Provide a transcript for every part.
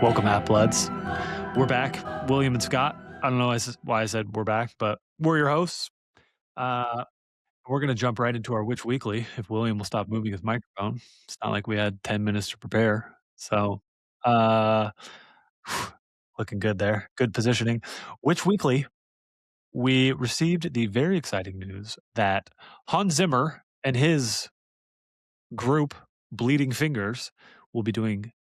Welcome, Half Bloods. We're back, William and Scott. I don't know why I said we're back, but we're your hosts. Uh, we're going to jump right into our Witch Weekly if William will stop moving his microphone. It's not like we had 10 minutes to prepare. So, uh, looking good there. Good positioning. Witch Weekly, we received the very exciting news that Hans Zimmer and his group, Bleeding Fingers, will be doing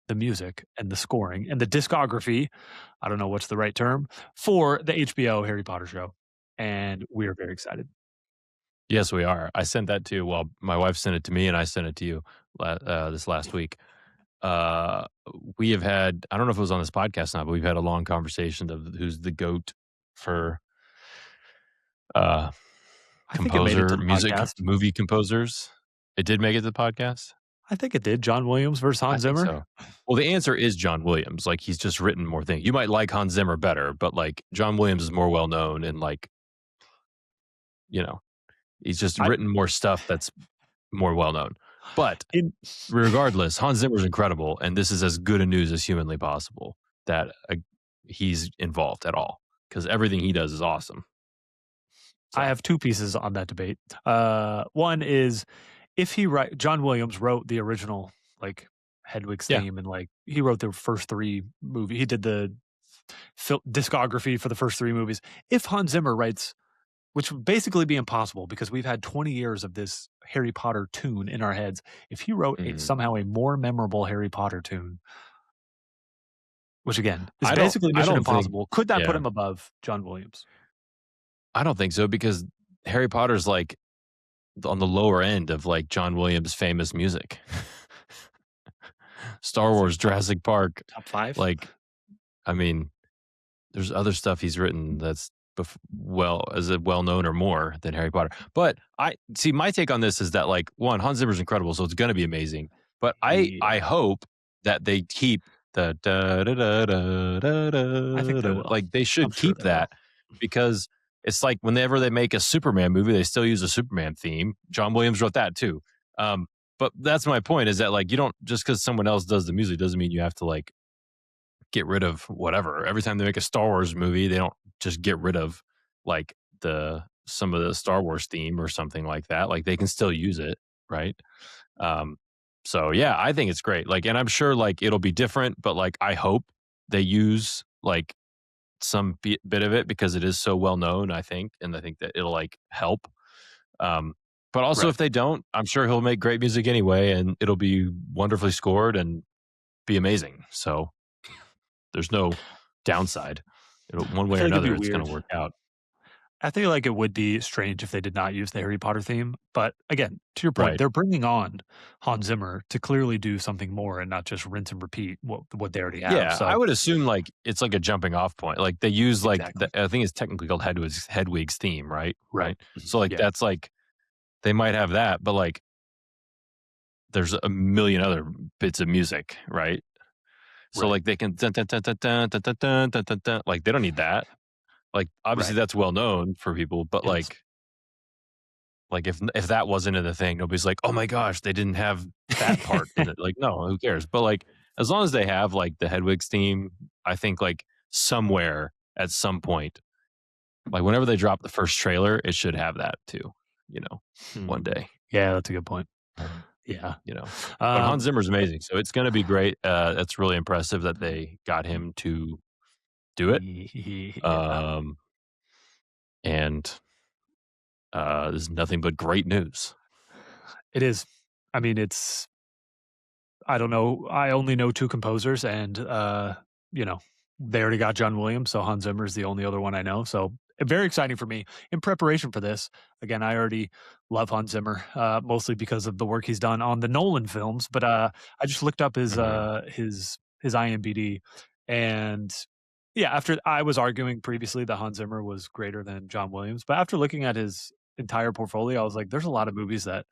the music and the scoring and the discography, I don't know what's the right term, for the HBO Harry Potter show. And we're very excited. Yes, we are. I sent that to, well, my wife sent it to me and I sent it to you this last week. We have had, I don't know if it was on this podcast now, but we've had a long conversation of who's the GOAT for I think it made it to composer, the music, podcast. movie composers. It did make it to the podcast? I think it did. John Williams versus I Hans think Zimmer. so. Well, the answer is John Williams. Like, he's just written more things. You might like Hans Zimmer better, but like John Williams is more well known and like, you know, he's just written more stuff that's more well known. But regardless, Hans Zimmer's incredible, and this is as good a news as humanly possible that he's involved at all, because everything he does is awesome. So. I have two pieces on that debate. One is if John Williams wrote the original like Hedwig's theme, and like he wrote the first three movies. He did the discography for the first three movies. If Hans Zimmer writes, which would basically be impossible because we've had 20 years of this Harry Potter tune in our heads. If he wrote somehow a more memorable Harry Potter tune, which again is basically Mission Impossible, could that put him above John Williams? I don't think so, because Harry Potter's like on the lower end of like John Williams' famous music. Star Wars, Jurassic Park. Top 5? Like, I mean, there's other stuff he's written that's well known or more than Harry Potter. But I see, my take on this is that like, one, Hans Zimmer's incredible, so it's going to be amazing. But I hope that they keep the da da da da da da. I think they will. Like, they should keep that, because it's like whenever they make a Superman movie, they still use a Superman theme. John Williams wrote that too. But that's my point, is that like, you don't, just because someone else does the music doesn't mean you have to like get rid of whatever. Every time they make a Star Wars movie, they don't just get rid of like some of the Star Wars theme or something like that. Like, they can still use it, right? So yeah, I think it's great. Like, and I'm sure like it'll be different, but like I hope they use like some bit of it, because it is so well known, I think, and I think that it'll like help. But also, if they don't, I'm sure he'll make great music anyway, and it'll be wonderfully scored and be amazing. So there's no downside. One way or another, it's going to work out. I feel like it would be strange if they did not use the Harry Potter theme. But again, to your point, they're bringing on Hans Zimmer to clearly do something more and not just rinse and repeat what they already have. Yeah, so I would assume like it's like a jumping off point. Like, they use like, I think it's technically called Hedwig's theme, right? Right. So like, that's like, they might have that, but like there's a million other bits of music, right? So like they can like, they don't need that. Like, obviously that's well known for people, but like if that wasn't in the thing, nobody's like, oh my gosh, they didn't have that part in it. Like, no, who cares? But like, as long as they have like the Hedwig's theme, I think like somewhere at some point, like whenever they drop the first trailer, it should have that too, one day. Yeah, that's a good point. Yeah. But Hans Zimmer's amazing, so it's going to be great. That's really impressive that they got him to do it. And there's nothing but great news. It is. I mean, I don't know. I only know two composers, and they already got John Williams, so Hans Zimmer is the only other one I know. So very exciting for me in preparation for this. Again, I already love Hans Zimmer, mostly because of the work he's done on the Nolan films. But I just looked up his IMDb, and yeah, after I was arguing previously that Hans Zimmer was greater than John Williams, but after looking at his entire portfolio, I was like, there's a lot of movies that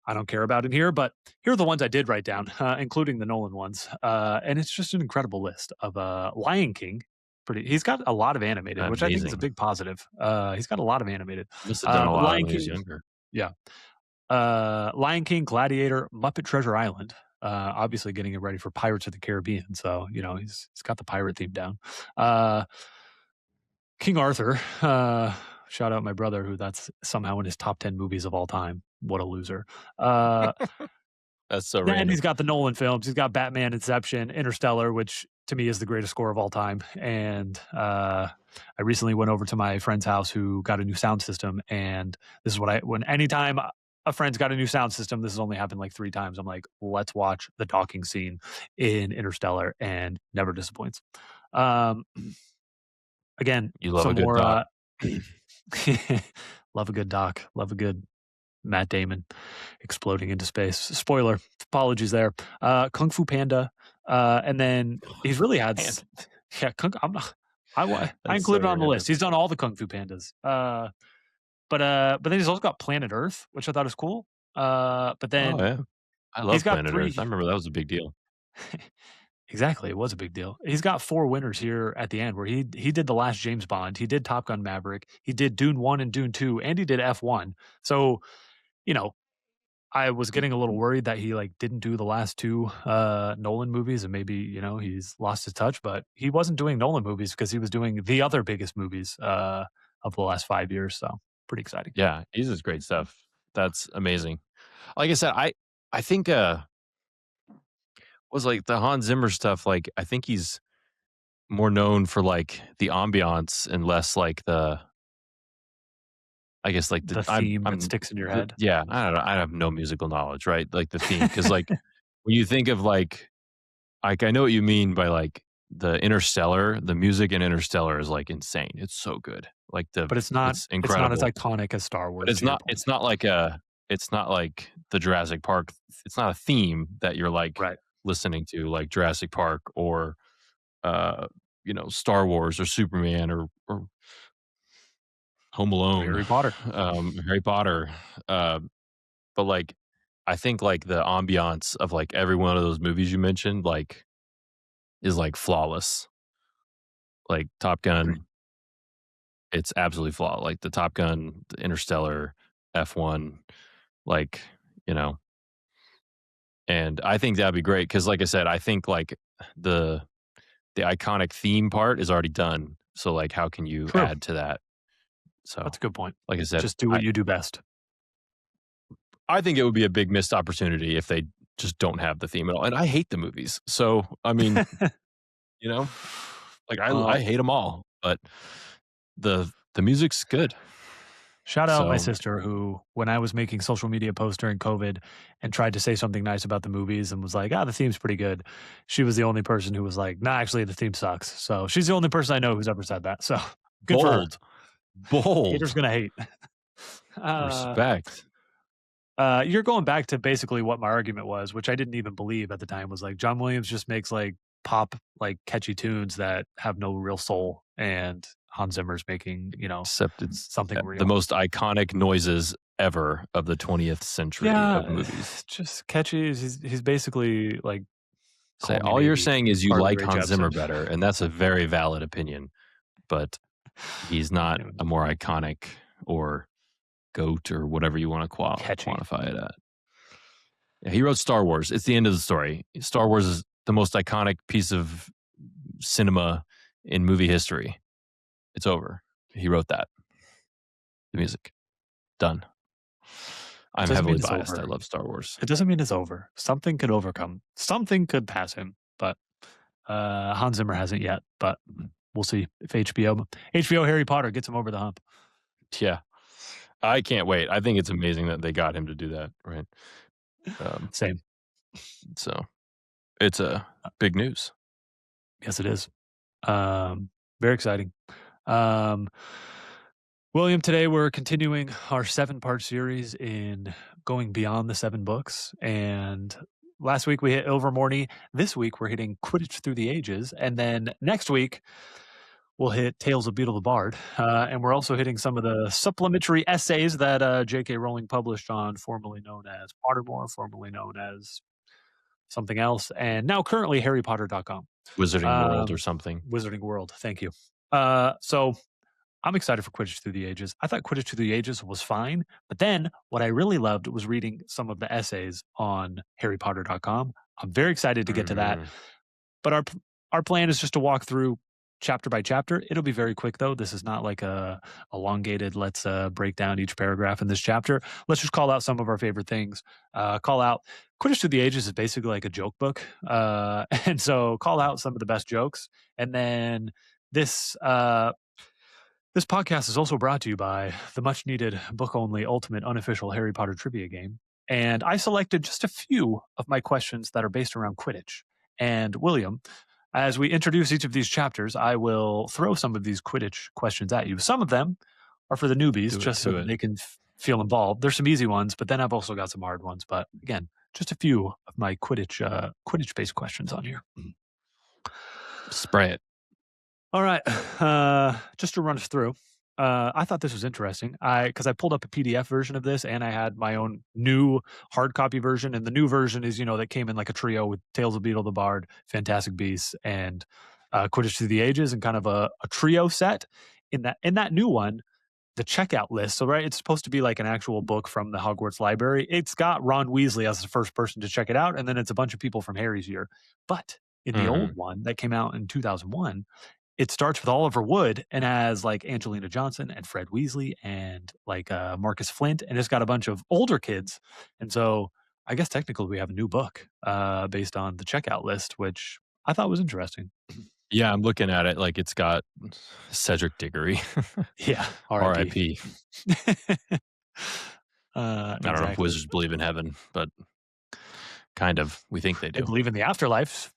I don't care about in here, but here are the ones I did write down, including the Nolan ones. And it's just an incredible list of Lion King. He's got a lot of animated, which I think is a big positive. He's got a lot of animated. Must have done a lot when he was younger. Yeah. Lion King, Gladiator, Muppet Treasure Island, obviously getting it ready for Pirates of the Caribbean. So, he's got the pirate theme down. Uh, King Arthur, shout out my brother, who that's somehow in his top 10 movies of all time. What a loser. Uh, That's so then random. he's got the Nolan films. He's got Batman, Inception, Interstellar, which to me is the greatest score of all time. And I recently went over to my friend's house who got a new sound system. And this is when anytime a friend's got a new sound system, this has only happened like 3 times. I'm like, let's watch the docking scene in Interstellar, and never disappoints. Um, Again, You love a some good more. doc. Love a good doc. Love a good Matt Damon exploding into space. Spoiler, apologies there. Kung Fu Panda, and then he's really had. Yeah, I'm not. I That's so included it on the random. list. He's done all the Kung Fu Pandas. But then he's also got Planet Earth, which I thought was cool. But Oh, then yeah. I he's love got Planet Earth. I three. remember that was a big deal. Exactly, it was a big deal. He's got 4 winners here at the end, where he did the last James Bond, he did Top Gun Maverick, he did Dune 1 and Dune 2, and he did F1. So, you know, I was getting a little worried that he, like, didn't do the last 2, Nolan movies, and maybe, he's lost his touch, but he wasn't doing Nolan movies because he was doing the other biggest movies, of the last 5 years, so pretty exciting. Yeah, he's just great stuff. That's amazing. Like I said, I think, was like the Hans Zimmer stuff, like, I think he's more known for, like, the ambiance and less like the I guess, like, The theme that I'm sticks in your the head. yeah, I don't know, I have no musical knowledge, right? Like, the theme, because like, when you think of, like, I know what you mean by, like, the Interstellar, the music in Interstellar is, like, insane. It's so good. Like, But it's it's not as incredible. iconic as Star But Wars, to your point. it's not like the Jurassic Park it's not a theme that you're, like, Right. listening to, like Jurassic Park or, uh, Star Wars or Superman or Home Or Alone, Harry Potter. Harry Potter, uh, but, like, I think, like, the ambiance of, like, every one of those movies you mentioned, like, is, like, flawless. Like, Top Agreed. Gun, it's absolutely flawless. Like, the Top Gun, the Interstellar, F1, like, you know and I think that'd be great because, like I said, I think, like, the the iconic theme part is already done, so, like, how can you True. add to that? So, That's a good point. like I said, Just do what you do best. I think it would be a big missed opportunity if they just don't have the theme at all, and I hate the movies, so, I mean, you know, like, I Well, hate them all, but the music's good, shout out my so sister who, when I was making social media posts during COVID and tried to say something nice about the movies and was like, "Ah, the theme's pretty good." She was the only person who was like, "Nah, actually the theme sucks." So she's the only person I know who's ever said that. So good for her. bold, Haters bold, gonna hate. Uh, respect. you're going back to basically what my argument was, which I didn't even believe at the time, was like John Williams just makes like pop, like catchy tunes that have no real soul, and Hans Zimmer's making, Except it's, something the real. most iconic noises ever of the 20th century of Yeah, movies. just catchy. He's basically like Say Call Me all you're Maybe, saying is you Carly like Rae Hans Zimmer Jepsen. better, and that's a very valid opinion, but he's not Anyway, a more iconic or GOAT or whatever you wanna catchy. quantify it at. Yeah, he wrote Star Wars. It's the end of the story. Star Wars is the most iconic piece of cinema in movie history. It's over. He wrote that. The music. Done. It I'm doesn't heavily mean it's biased. I over. love Star Wars. It doesn't mean it's over. Something could overcome. Something could pass him, but Hans Zimmer hasn't yet. But we'll see if HBO Harry Potter gets him over the hump. Yeah. I can't wait. I think it's amazing that they got him to do that, right? Um, Same. so it's a big news. Yes, it is. Very exciting. Um, William, today we're continuing our 7-part series in going beyond the 7 books. And last week we hit Ilvermorny. This week we're hitting Quidditch Through the Ages. And then next week we'll hit Tales of Beetle the Bard. And we're also hitting some of the supplementary essays that J.K. Rowling published on, formerly known as Pottermore, formerly known as something else, and now currently HarryPotter.com. Wizarding World or Um, something. Wizarding World. Thank you. So I'm excited for Quidditch Through the Ages. I thought Quidditch Through the Ages was fine, but then what I really loved was reading some of the essays on HarryPotter.com. I'm very excited to get to that. Mhm. But our plan is just to walk through chapter by chapter. It'll be very quick though. This is not like a elongated. Let's break down each paragraph in this chapter. Let's just call out some of our favorite things. Call out Quidditch Through the Ages is basically like a joke book, and so call out some of the best jokes, and then this. This podcast is also brought to you by the much needed book only ultimate unofficial Harry Potter trivia game. And I selected just a few of my questions that are based around Quidditch. And William, as we introduce each of these chapters, I will throw some of these Quidditch questions at you. Some of them are for the newbies, Do it just so to that it. they can feel involved. There's some easy ones, but then I've also got some hard ones. But again, just a few of my Quidditch based questions on here. Spray it. All right. Just to run us through, I thought this was interesting. Because I pulled up a PDF version of this, and I had my own new hard copy version. And the new version is, that came in like a trio with Tales of Beetle the Bard, Fantastic Beasts, and Quidditch Through the Ages, and kind of a trio set. In that new one, the checkout list. So right, it's supposed to be like an actual book from the Hogwarts library. It's got Ron Weasley as the first person to check it out, and then it's a bunch of people from Harry's year. But in the old Mhm. one that came out in 2001, it starts with Oliver Wood and has like Angelina Johnson and Fred Weasley and like Marcus Flint, and it's got a bunch of older kids. And so I guess technically we have a new book based on the checkout list, which I thought was interesting. Yeah, I'm looking at it like it's got Cedric Diggory. Yeah, R.I.P. R.I.P. I don't know if Exactly. wizards believe in heaven, but kind of. We think they They do. believe in the afterlife,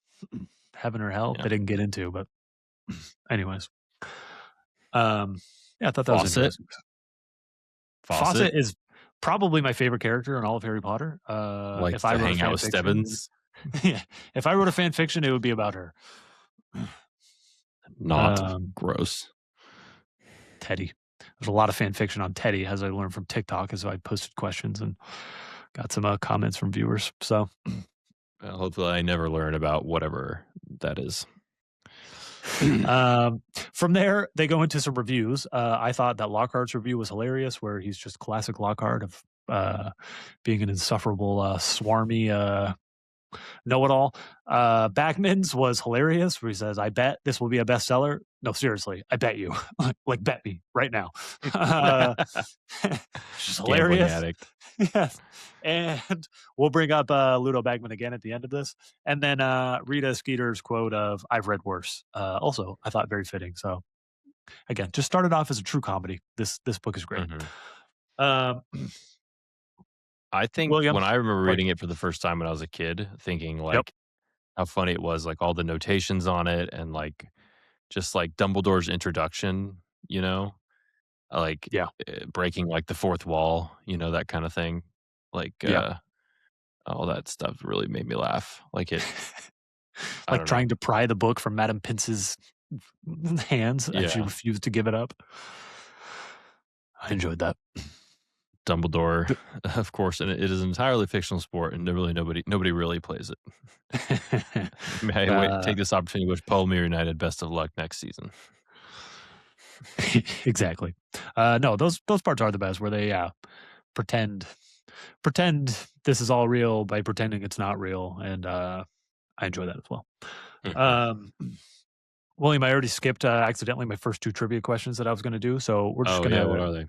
heaven or hell. Yeah. They didn't get into, but anyways. Yeah, I thought that was Fawcett. interesting. Fawcett Fawcett is probably my favorite character in all of Harry Potter. If likes I to wrote a hang out fan with fiction, Stebbins. yeah, if I wrote a fan fiction, it would be about her. Not Um, gross. Teddy. There's a lot of fan fiction on Teddy, as I learned from TikTok, as I posted questions and got some comments from viewers. So, Well, hopefully, I never learn about whatever that is. from there, they go into some reviews. I thought that Lockhart's review was hilarious, where he's just classic Lockhart of being an insufferable, swarmy know-it-all. Bagman's was hilarious, where he says, "I bet this will be a bestseller." No, seriously, I bet you. Like, bet me right now. Just Gambling hilarious. addict. Yes. And we'll bring up Ludo Bagman again at the end of this. And then Rita Skeeter's quote of "I've read worse." Also, I thought very fitting. So again, just started off as a true comedy. This book is great. Mhm. Um, I think William, when I remember go ahead. reading it for the first time when I was a kid, thinking Yep. like how funny it was, like all the notations on it, and like just like Dumbledore's introduction, you know, like Yeah. breaking like the fourth wall, that kind of thing. Like Yeah. all that stuff really made me laugh. Like it, I Like don't know. trying to pry the book from Madame Pince's hands, and she Yeah, refused to give it up. I enjoyed that. Dumbledore, of course, and it is an entirely fictional sport, and really nobody really plays it. May I Uh, take this opportunity to wish Palmer United best of luck next season. exactly. No, those parts are the best, where they pretend pretend this is all real by pretending it's not real, and I enjoy that as well. Mhm. Um, William, I already skipped accidentally my first two trivia questions that I was going to do, so Oh yeah, what are they?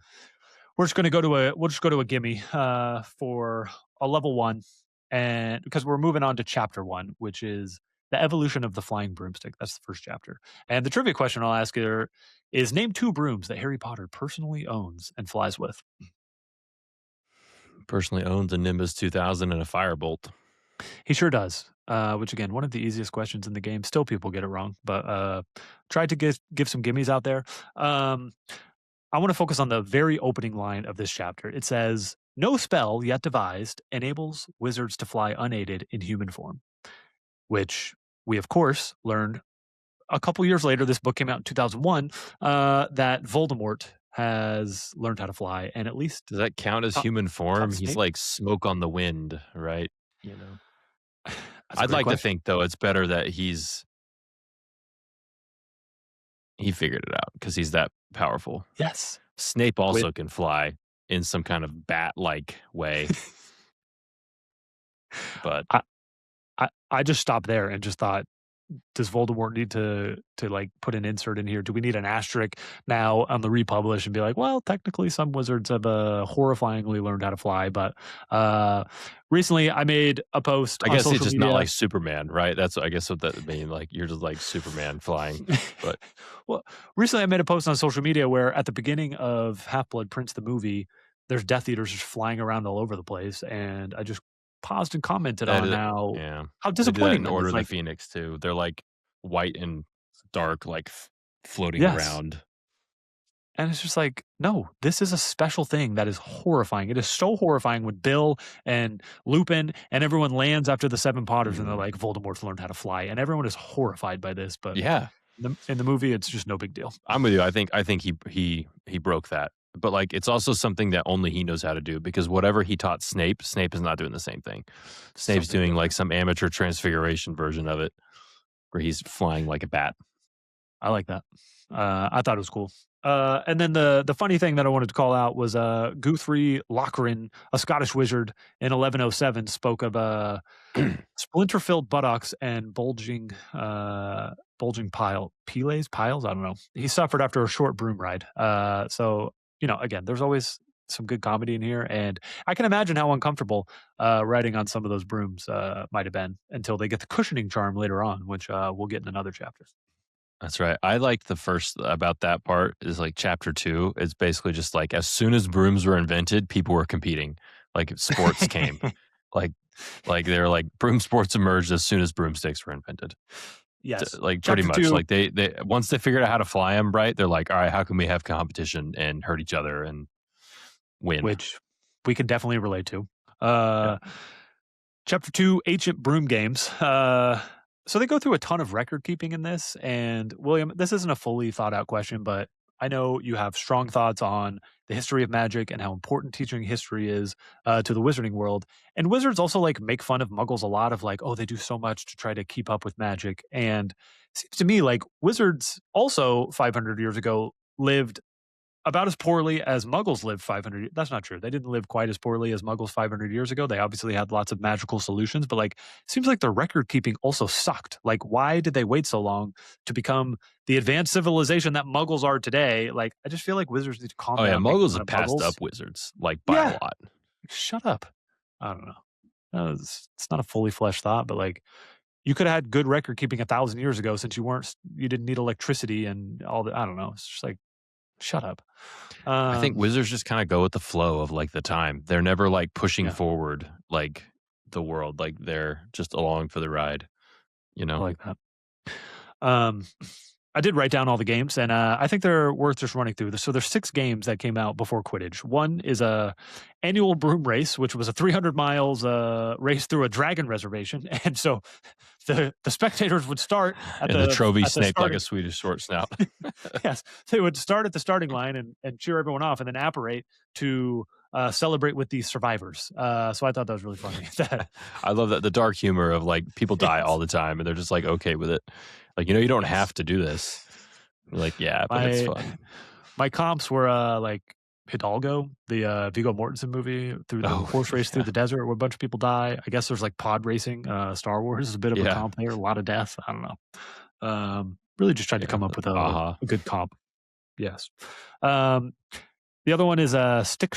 we're just going to go to a gimme for a level one, and because we're moving on to chapter one, which is the evolution of the flying broomstick. That's the first chapter, and the trivia question I'll ask you is: name two brooms that Harry Potter personally owns and flies with. Personally owns a Nimbus 2000 and a Firebolt. He sure does. Which again, one of the easiest questions in the game. Still, people get it wrong, but tried to give some gimmies out there. I want to focus on the very opening line of this chapter. It says, "No spell yet devised enables wizards to fly unaided in human form," which we, of course, learned a couple years later. This book came out in 2001. That Voldemort has learned how to fly, and at least Does that count as taught, human taught form? He's Snape. like smoke on the wind, right? You know. That's a I'd great like to question. think though it's better that he figured it out because he's that powerful. Yes. Snape With also can fly in some kind of bat-like way, but I just stopped there and just thought, does Voldemort need to like put an insert in here? Do we need an asterisk now on the republish and be like, well, technically some wizards have horrifyingly learned how to fly, but recently I made a post I on guess it's social just not media. like Superman, right? That's I guess what that mean. Like you're just like Superman flying, but Well, recently I made a post on social media where at the beginning of Half Blood Prince the movie, there's Death Eaters just flying around all over the place, and I just paused and commented that on is, yeah, how they do that disappointing in that Order is. of the Like, Phoenix too. They're like white and dark, like floating yes. around. And it's just like, no, this is a special thing that is horrifying. It is so horrifying when Bill and Lupin and everyone lands after the Seven Potters and they're Mhm. like, Voldemort's learned how to fly. And everyone is horrified by this. But Yeah, in the movie, it's just no big deal. I'm with you. I think he broke that, but like it's also something that only he knows how to do because whatever he taught Snape, Snape is not doing the same thing. Snape's Something doing like different. some amateur transfiguration version of it where he's flying like a bat. I like that. I thought it was cool. And then the funny thing that I wanted to call out was Guthrie Lochran, a Scottish wizard in 1107, spoke of splinter-filled buttocks and bulging piles. I don't know. He suffered after a short broom ride. So again, there's always some good comedy in here, and I can imagine how uncomfortable riding on some of those brooms might have been until they get the cushioning charm later on, which we'll get in another chapter. That's right. I liked the first about that part is like chapter 2. It's basically just like as soon as brooms were invented, people were competing. Like sports came. Like like they're like broom sports emerged as soon as broomsticks were invented. Yes, Like pretty chapter much. two, Like they once they figured out how to fly them, right? They're like, all right, how can we have competition and hurt each other and win? which we can definitely relate to. Yeah. Uh, Chapter 2, Ancient Broom Games. So they go through a ton of record keeping in this. And William, this isn't a fully thought out question, but I know you have strong thoughts on the history of magic and how important teaching history is to the wizarding world. And wizards also like make fun of muggles a lot of like, oh, they do so much to try to keep up with magic. And it seems to me like wizards also 500 years ago lived about as poorly as Muggles lived 500. That's not true. They didn't live quite as poorly as Muggles 500 years ago. They obviously had lots of magical solutions, but like, seems like their record keeping also sucked. Like, why did they wait so long to become the advanced civilization that Muggles are today? Like, I just feel like wizards need to calm Oh yeah, down making muggles fun have of passed Muggles. up wizards like by a Yeah, lot. shut up. I don't know. It's not a fully fleshed thought, but like, you could have had good record keeping 1,000 years ago since you didn't need electricity and all the. I don't know. It's just like, shut up. I think Um, wizards just kind of go with the flow of like the time. They're never like pushing yeah, forward like the world. Like they're just along for the ride, you I know? like that. Um, I did write down all the games, and I think they're worth just running through. So there's 6 games that came out before Quidditch. One is a annual broom race, which was a 300 miles race through a dragon reservation, and so the spectators would start at And the trophy the snake like a starting. Swedish short snout. Yes, they would start at the starting line and cheer everyone off, and then apparate to celebrate with the survivors. So I thought that was really funny. That I love that the dark humor of like people die all the time and they're just like okay with it. Like, you don't yes, have to do this. You're like, yeah, but it's my fun. my comps were like Hidalgo, the Viggo Mortensen movie, through the Oh, horse race through yeah. the desert where a bunch of people die. I guess there's like pod racing. Star Wars is a bit of a Yeah. comp there, a lot of death. I don't know. Really just tried to Yeah. come up with Uh-huh. a good comp. Yes. Um, the other one is a stick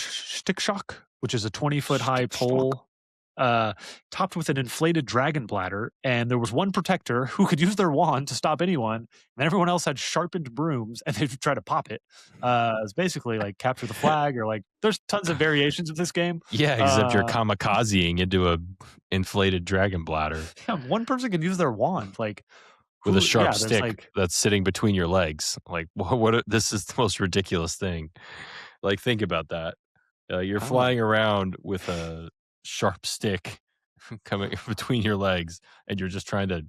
shock, which is a 20-foot high Stick pole topped with an inflated dragon bladder, and there was one protector who could use their wand to stop anyone, and everyone else had sharpened brooms, and they'd try to pop it. It's basically like capture the flag, or like there's tons of variations of this game. Yeah, except you're Uh, kamikazing into a inflated dragon bladder yeah, one person can use their wand, like with a who? sharp Yeah, there's stick like that's sitting between your legs. Like, this is the most ridiculous thing. Like, think about that. You're I don't know. flying around with a sharp stick coming between your legs, and you're just trying to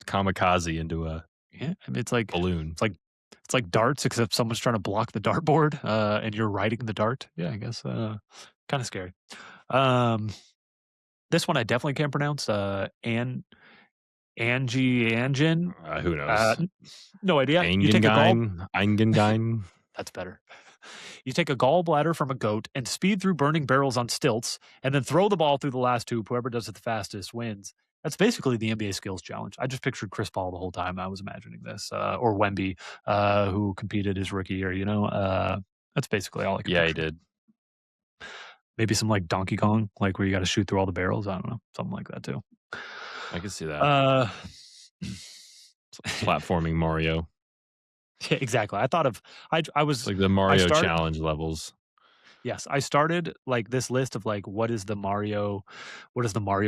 kamikaze into a Yeah, I mean, balloon. it's like darts, except someone's trying to block the dartboard, and you're riding the dart. Yeah, I guess kind of scary. Um, this one I definitely can't pronounce. Angie Anjin. Who knows? No idea. You take a gall. Eingengein? Eingengein? That's better. You take a gallbladder from a goat and speed through burning barrels on stilts, and then throw the ball through the last tube. Whoever does it the fastest wins. That's basically the NBA skills challenge. I just pictured Chris Paul the whole time I was imagining this, or Wemby, who competed his rookie year. That's basically all I could Yeah, he picture. did. Maybe some like Donkey Kong, like where you got to shoot through all the barrels. I don't know, something like that too. I can see that. Uh, Platforming Mario. yeah, exactly. I thought of It's like the I Mario started challenge levels. yes, I started like this list of like what is the Mario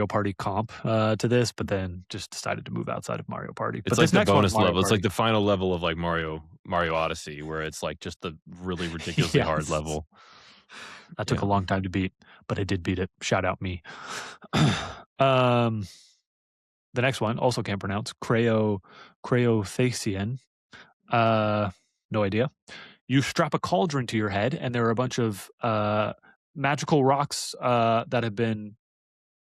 Party comp to this, but then just decided to move outside of Mario Party. It's But like this the next one's bonus Mario level. It's like Party. the final level of like Mario Odyssey, where it's like just the really ridiculously hard Yes. level. That took Yeah. a long time to beat, but I did beat it. Shout out me. The next one also can't pronounce. Crayothasian. No idea. You strap a cauldron to your head, and there are a bunch of magical rocks that have been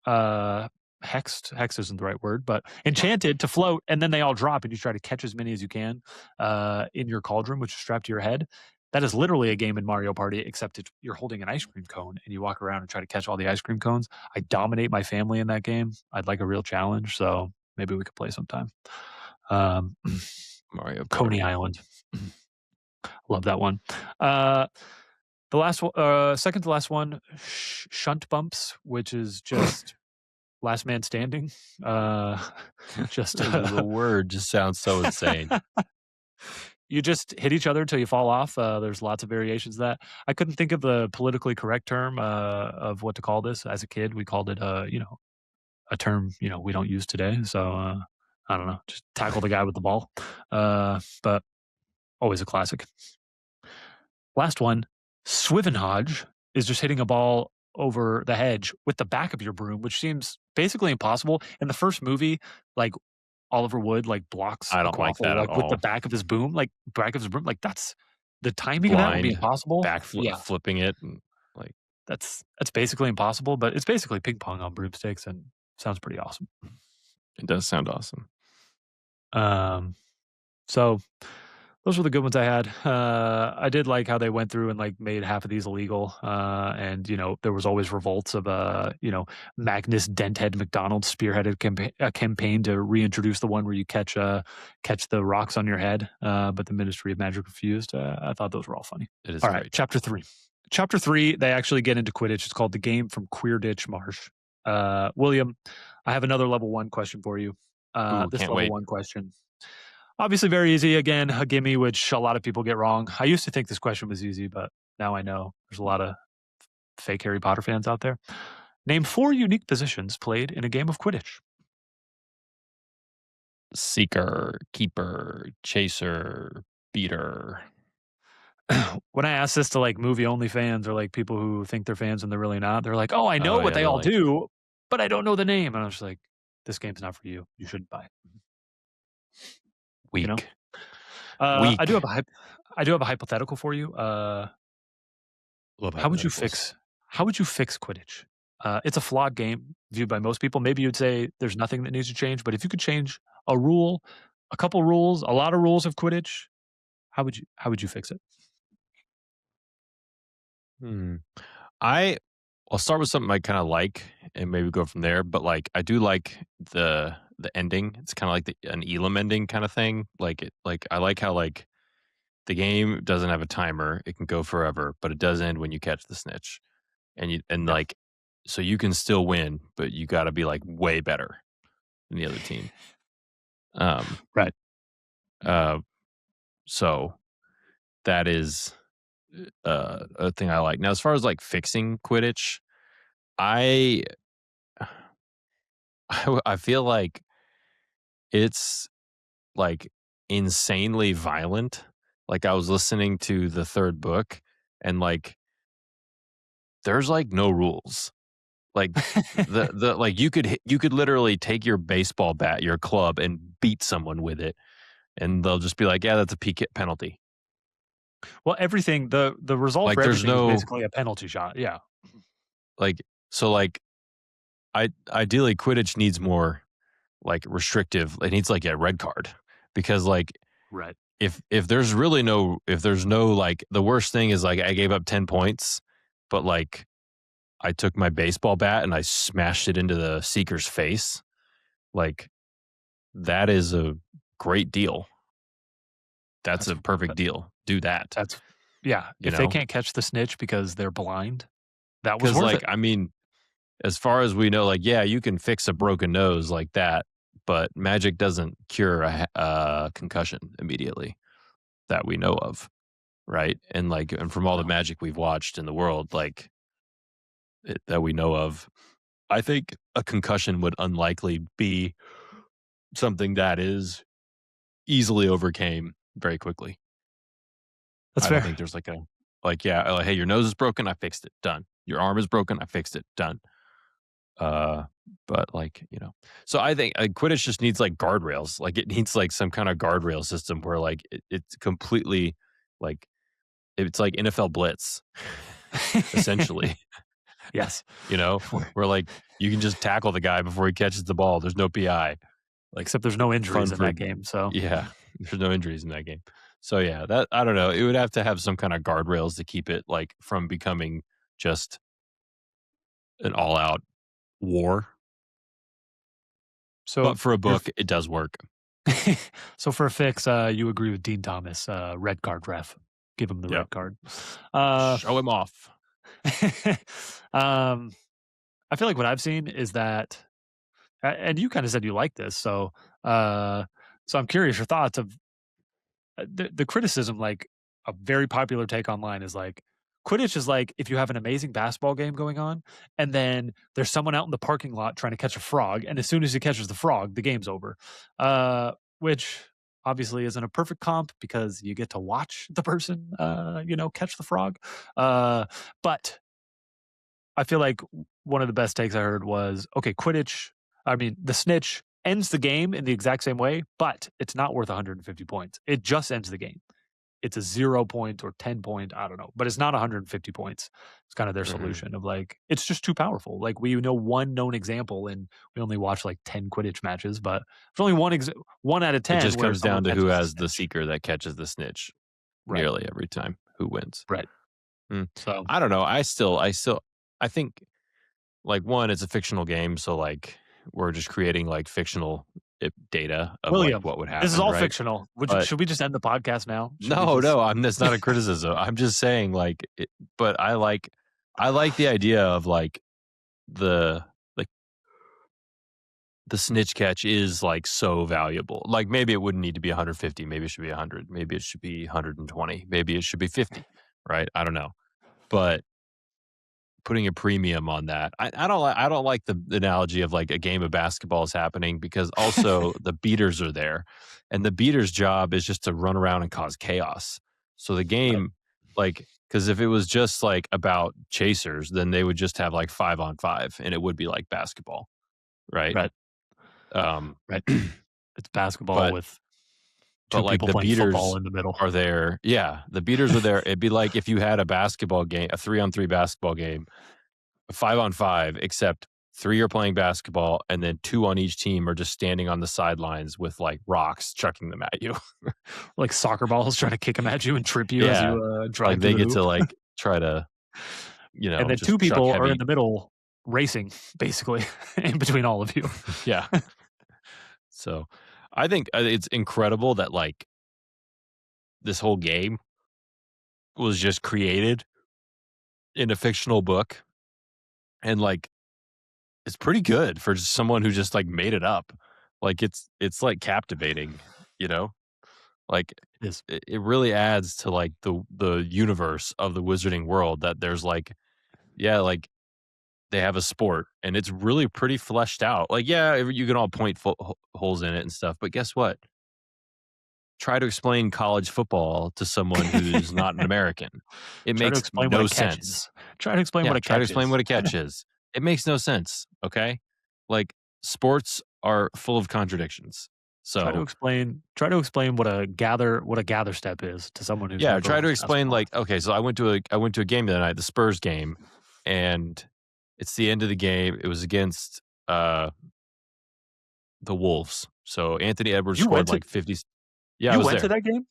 hexed. Hex isn't the right word, but enchanted to float, and then they all drop, and you try to catch as many as you can in your cauldron, which is strapped to your head. That is literally a game in Mario Party, except you're holding an ice cream cone and you walk around and try to catch all the ice cream cones. I dominate my family in that game. I'd like a real challenge, so maybe we could play sometime. Mario Party. Coney Island. Love that one. The last one, second to last one, shunt bumps, which is just last man standing. Just The word just sounds so insane. You just hit each other until you fall off. There's lots of variations of that. I couldn't think of the politically correct term of what to call this. As a kid, we called it, a term we don't use today. So I don't know, just tackle the guy with the ball. But always a classic. Last one, Swivenhodge is just hitting a ball over the hedge with the back of your broom, which seems basically impossible. In the first movie, like Oliver Wood like blocks I a don't like quaffle that at like with the all. back of his broom, that's the timing of that would be impossible. back Yeah, flipping it, and like that's basically impossible, but it's basically ping pong on broomsticks and sounds pretty awesome. it does sound awesome. So those were the good ones I had. I did like how they went through and like made half of these illegal. And there was always revolts of Magnus Denthead McDonald spearheaded a campaign to reintroduce the one where you catch the rocks on your head. But the Ministry of Magic refused. I thought those were all funny. It is all great. right, chapter 3. Chapter 3, they actually get into Quidditch. It's called The Game from Queerditch Marsh. William, I have another level 1 question for you. This can't level wait. 1 question. Obviously very easy. Again, a gimme, which a lot of people get wrong. I used to think this question was easy, but now I know there's a lot of fake Harry Potter fans out there. Name 4 unique positions played in a game of Quidditch. Seeker, keeper, chaser, beater. When I ask this to like movie only fans or like people who think they're fans and they're really not, they're like, "Oh, I know what yeah, they they're all like- do, but I don't know the name." And I was just like, "This game's not for you. You shouldn't buy it." Weak. You know? Weak. I do have a hypothetical for you. Love How would you hypotheticals. fix Quidditch? It's a flawed game viewed by most people. Maybe you'd say there's nothing that needs to change, but if you could change a rule, a couple rules, a lot of rules of Quidditch, how would you fix it? I'll start with something I kind of like, and maybe go from there. But like, I do like the ending. It's kind of like an Elam ending kind of thing. I like how like the game doesn't have a timer; it can go forever, but it does end when you catch the snitch, Yeah. like, so you can still win, but you got to be like way better than the other team. Right. So that is a thing I like. Now, as far as like fixing Quidditch, I feel like it's like insanely violent. Like I was listening to the third book, and like there's like no rules. Like the like you could literally take your baseball bat, your club, and beat someone with it, and they'll just be like, "Yeah, that's a PK penalty." Well, everything the result Like for there's everything is no basically a penalty shot. Yeah. like so like ideally Quidditch needs more like restrictive. It needs like a red card, because like Right. if there's no like, the worst thing is like I gave up 10 points, but like I took my baseball bat and I smashed it into the seeker's face. like that is a great deal. That's That's a perfect deal. Do that, that's yeah. you If they know? can't catch the snitch because they're blind, that was Because worth like, it. I mean, as far as we know, like, yeah, you can fix a broken nose like that, but magic doesn't cure a concussion immediately that we know of, right? And like, and from all the No, magic we've watched in the world, like that we know of, I think a concussion would unlikely be something that is easily overcame very quickly. that's I don't fair. think there's like, yeah, like, hey, your nose is broken, I fixed it, done. Your arm is broken, I fixed it, done. Uh, but like, so I think Quidditch just needs like guardrails. Like it needs like some kind of guardrail system where like it's completely like it's like NFL blitz, essentially. Yes. you know, where like you can just tackle the guy before he catches the ball. There's no PI. Like Except there's no injuries fun in for that game, so yeah. There's no injuries in that game. So yeah, that I don't know. It would have to have some kind of guardrails to keep it like from becoming just an all out war. so But for a you're book, it does work. so for a fix, you agree with Dean Thomas, red card ref. Give him the Yeah. red card. Uh, Show him off. um, I feel like what I've seen is that, and you kind of said you like this, so I'm curious your thoughts of the criticism. Like a very popular take online is like Quidditch is like if you have an amazing basketball game going on, and then there's someone out in the parking lot trying to catch a frog, and as soon as he catches the frog, the game's over. Which obviously isn't a perfect comp because you get to watch the person, catch the frog. But I feel like one of the best takes I heard was, okay, Quidditch, I mean, the snitch ends the game in the exact same way, but it's not worth 150 points. It just ends the game. It's a 0 point or 10 point, I don't know, but it's not 150 points. It's kind of their Mhm. solution of like, it's just too powerful. Like we know one known example, and we only watch like 10 Quidditch matches, but there's only one out of It 10 just where comes someone down to who catches the has the snitch. seeker that catches the snitch Right. nearly every time, who wins. Right. Mm. So, I don't know. I think like one, it's a fictional game, so like we're just creating like fictional data of like William, what would this is happen, all right? fictional. But Should we just end the podcast now? Should we no, just no, that's not a criticism. I'm just saying like, but I like the idea of like the like the snitch catch is like so valuable. Like maybe it wouldn't need to be 150. Maybe it should be 100. Maybe it should be 120. Maybe it should be 50. Right? I don't know. But putting a premium on that, I don't like the analogy of like a game of basketball is happening because also the beaters are there, and the beater's job is just to run around and cause chaos. So the right, game, like, because if it was just like about chasers, then they would just have like 5-on-5, and it would be like basketball, right? right, Um, right. It's basketball but with but two like people the playing football beaters in the middle. are there. Yeah, the beaters are there. It'd be like if you had a basketball game, a 3-on-3 basketball game, 5-on-5, except 3 are playing basketball and then 2 on each team are just standing on the sidelines with like rocks chucking them at you. Like soccer balls trying to kick them at you and trip you as Yeah. you drive Like through they the get to hoop. like try to, And then two just chuck people are in heavy. the middle racing, basically, in between all of you. Yeah. So I think it's incredible that like this whole game was just created in a fictional book, and like it's pretty good for just someone who just like made it up. Like it's like captivating, you know? Like It is. it really adds to like the universe of the wizarding world that there's like, yeah, like they have a sport and it's really pretty fleshed out. Like, yeah, you can all point holes in it and stuff, but guess what? Try to explain college football to someone who's not an American. It Try to makes explain what no a catch sense. is. Try to explain Yeah, what a try to catch explain is. what a catch is. It makes no sense, okay? Like, sports are full of contradictions. Try to So, explain. Try to explain what a gather step is to someone who's yeah, never try to watched explain basketball. like, okay, so I went to a game the other night, the Spurs game, and it's the end of the game. It was against the Wolves. So Anthony Edwards You scored went to like 50. Yeah, I you was went to there. that game?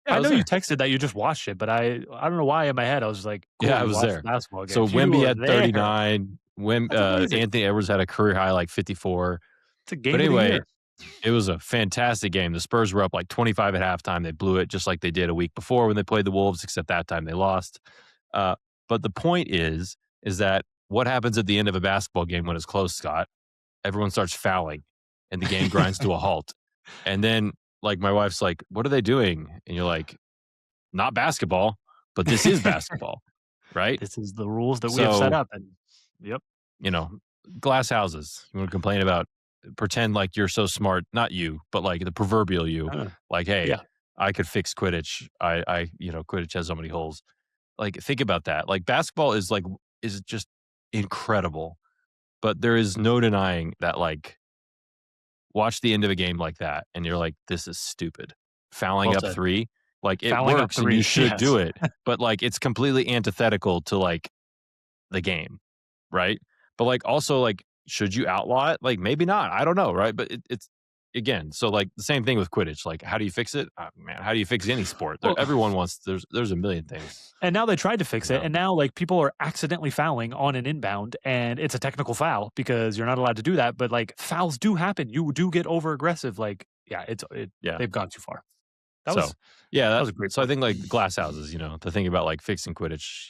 Yeah, I I was know you there. texted that you just watched it, but I don't know why in my head I was like, Yeah, cool, I you was watched the there. basketball game. So You Wemby were had there. 39. That's amazing. Anthony Edwards had a career high like 54. It's a game But of the anyway, year. it was a fantastic game. The Spurs were up like 25 at halftime. They blew it just like they did a week before when they played the Wolves, except that time they lost. Uh, but the point is that what happens at the end of a basketball game when it's close, Scott? Everyone starts fouling and the game grinds to a halt. And then, like, my wife's like, "What are they doing?" And you're like, "Not basketball, but this is basketball, right?" This is the rules that we have set So, up, and yep. you know, glass houses. You want to complain about, pretend like you're so smart, not you, but like the proverbial you. Uh, Like, hey, yeah. I could fix Quidditch. Quidditch has so many holes. Like, think about that. Like, basketball is just incredible, but there is no denying that, like, watch the end of a game like that, and you're like, this is stupid. Fouling Well up said. 3, like, it Fouling up works and 3, you should yes. do it, but, like, it's completely antithetical to, like, the game, right? But, like, also, like, should you outlaw it? Like, maybe not. I don't know, right? But it's again, so, like, the same thing with Quidditch. Like, how do you fix it? Man, how do you fix any sport? Well, Everyone wants there's a million things, and now they tried to you fix it, know? and now, like, people are accidentally fouling on an inbound, and it's a technical foul because you're not allowed to do that, but, like, fouls do happen. You do get over aggressive, like, yeah, Yeah. they've gone too far. That So, was yeah, that was a great so I point. think, like, the glass houses, the thing about, like, fixing Quidditch,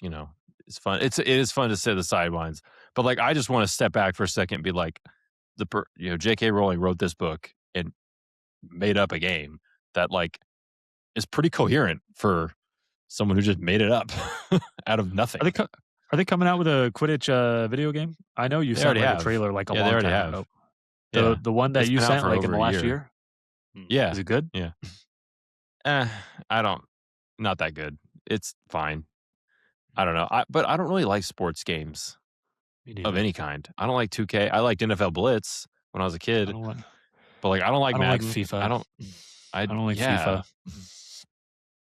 it's fun. It is fun to sit the sidelines, but, like, I just wanna step back for a second and be like, J.K. Rowling wrote this book and made up a game that, like, is pretty coherent for someone who just made it up out of Are they nothing. co are they coming out with a Quidditch, video game? I know you They sent, already like, a have. trailer, like, a Yeah, they long already time have. ago. The Yeah. the one that It's you been out sent, for like, in over the a last year. year? Yeah. Is it good? Yeah. Eh, I don't not that good. It's fine. I don't know. But I don't really like sports games Me of neither. any kind. I don't like 2K. I liked NFL Blitz when I was a I kid, don't like but, like, I don't like I don't like Madden. I FIFA. don't I I don't like yeah. FIFA.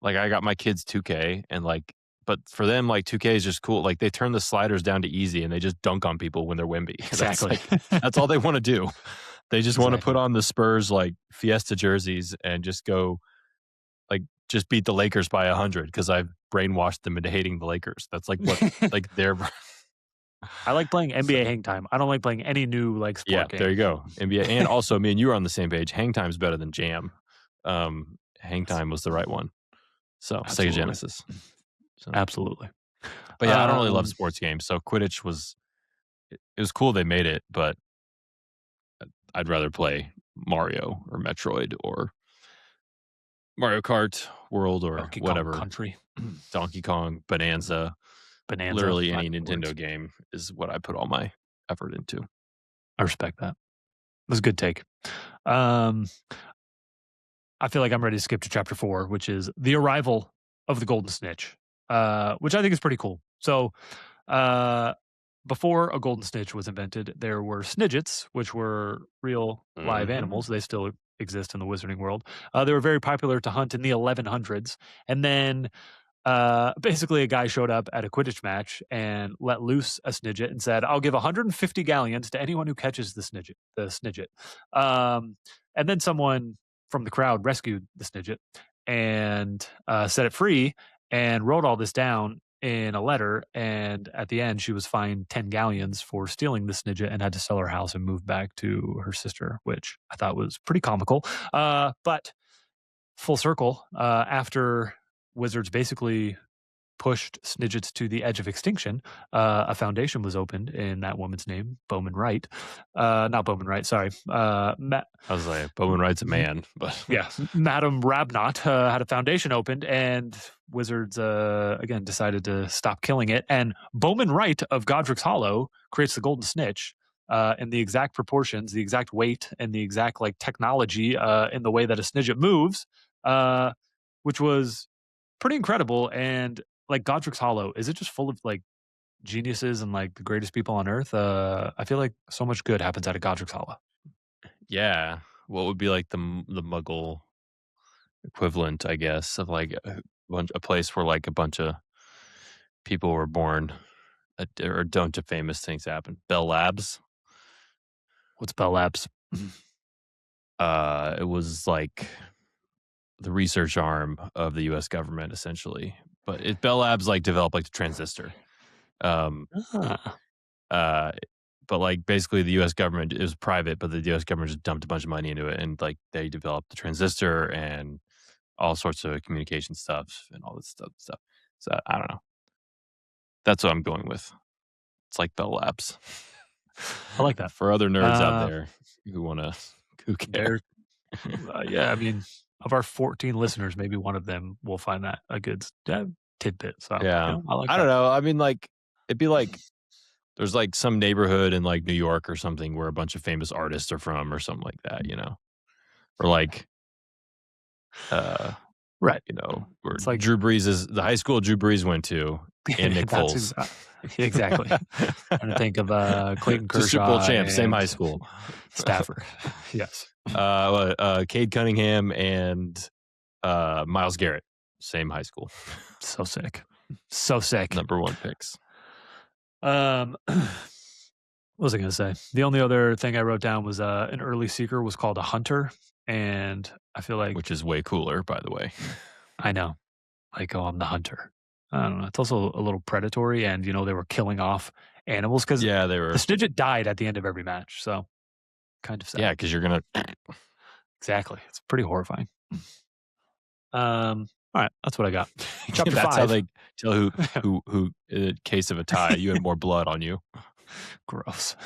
Like, I got my kids 2K and, like, but for them, like, 2K is just cool. Like, they turn the sliders down to easy and they just dunk on people when they're wimpy. That's, Exactly. like, that's all they wanna do. They just wanna put Exactly. on the Spurs, like, Fiesta jerseys and just go, like, just beat the Lakers by 100 because I've brainwashed them into hating the Lakers. That's, like, what, like, their I like playing so, NBA Hang Time. I don't like playing any new, like, yeah, sport there game. you go. NBA, and also me and you are on the same page. Hang Time's better than Jam. Hang Yes. Time was the right one. So, Sega Absolutely. Genesis. So, Absolutely. but yeah, I don't really love Um, sports games. So Quidditch it was cool they made it, but I'd rather play Mario or Metroid or Mario Kart World or Donkey Kong whatever. Country. Donkey Kong, Bonanza, Bonanza, literally any 5 Nintendo words. game is what I put all my effort into. I respect that. That's a good take. Um, I feel like I'm ready to skip to chapter 4, which is the arrival of the Golden Snitch, which I think is pretty cool. So, uh, before a Golden Snitch was invented, there were Snidgets, which were real live Mhm. animals. They still exist in the wizarding world. They were very popular to hunt in the 1100s. And then basically, a guy showed up at a Quidditch match and let loose a Snidget and said, "I'll give 150 galleons to anyone who catches the Snidget." The Snidget, and then someone from the crowd rescued the Snidget and set it free and wrote all this down in a letter. And at the end, she was fined 10 galleons for stealing the Snidget and had to sell her house and move back to her sister, which I thought was pretty comical. But full circle, after Wizards basically pushed Snidgets to the edge of extinction, a foundation was opened in that woman's name, Bowman Wright. Not Bowman Wright, sorry. I was like, Bowman Wright's a man, but Yeah, Madame Rabnot had a foundation opened, and Wizards again decided to stop killing it. And Bowman Wright of Godric's Hollow creates the Golden Snitch in the exact proportions, the exact weight, and the exact like technology in the way that a Snidget moves, uh, which was pretty incredible. And like Godric's Hollow, is it just full of like geniuses and like the greatest people on earth? I feel like so much good happens out of Godric's Hollow. yeah. What would be like the Muggle equivalent, I guess, of like a place where like a bunch of people were born, or a bunch of famous things happen. Bell Labs. What's Bell Labs? It was like the research arm of the U.S. government, essentially. But Bell Labs like developed like the transistor. Um, Ah, uh, but like basically the U.S. government, it was private, but the U.S. government just dumped a bunch of money into it, and like they developed the transistor and all sorts of communication stuff and all this stuff. So I don't know. That's what I'm going with. It's like Bell Labs. I like that. For other nerds out there who wanna who care. There, yeah, I mean, of our 14 listeners, maybe one of them will find that a good tidbit. So, Yeah. I like I don't that. know. I mean, like, it'd be like there's like some neighborhood in like New York or something where a bunch of famous artists are from or something like that, you know? Or like, uh, Right. where It's like Drew Brees is the high school Drew Brees went to and Nick that's Foles. exactly. Trying to think of Clayton The Super Bowl Kershaw champs, same and high school. Stafford. Yes. Cade Cunningham and Myles Garrett, same high school. So sick. So sick. Number 1 picks. What was I going to say? The only other thing I wrote down was an early seeker was called a hunter. And I feel like, Which is way cooler, by the way. I know, like, oh, I'm the hunter. I don't know. It's also a little predatory. And, they were killing off animals because Yeah, they the were. Snidget died at the end of every match. So kind of sad. Yeah, because you're gonna. Exactly. It's pretty horrifying. All right. That's what I got. Chapter That's 5. how they tell who. In case of a tie, you had more blood on you. Gross.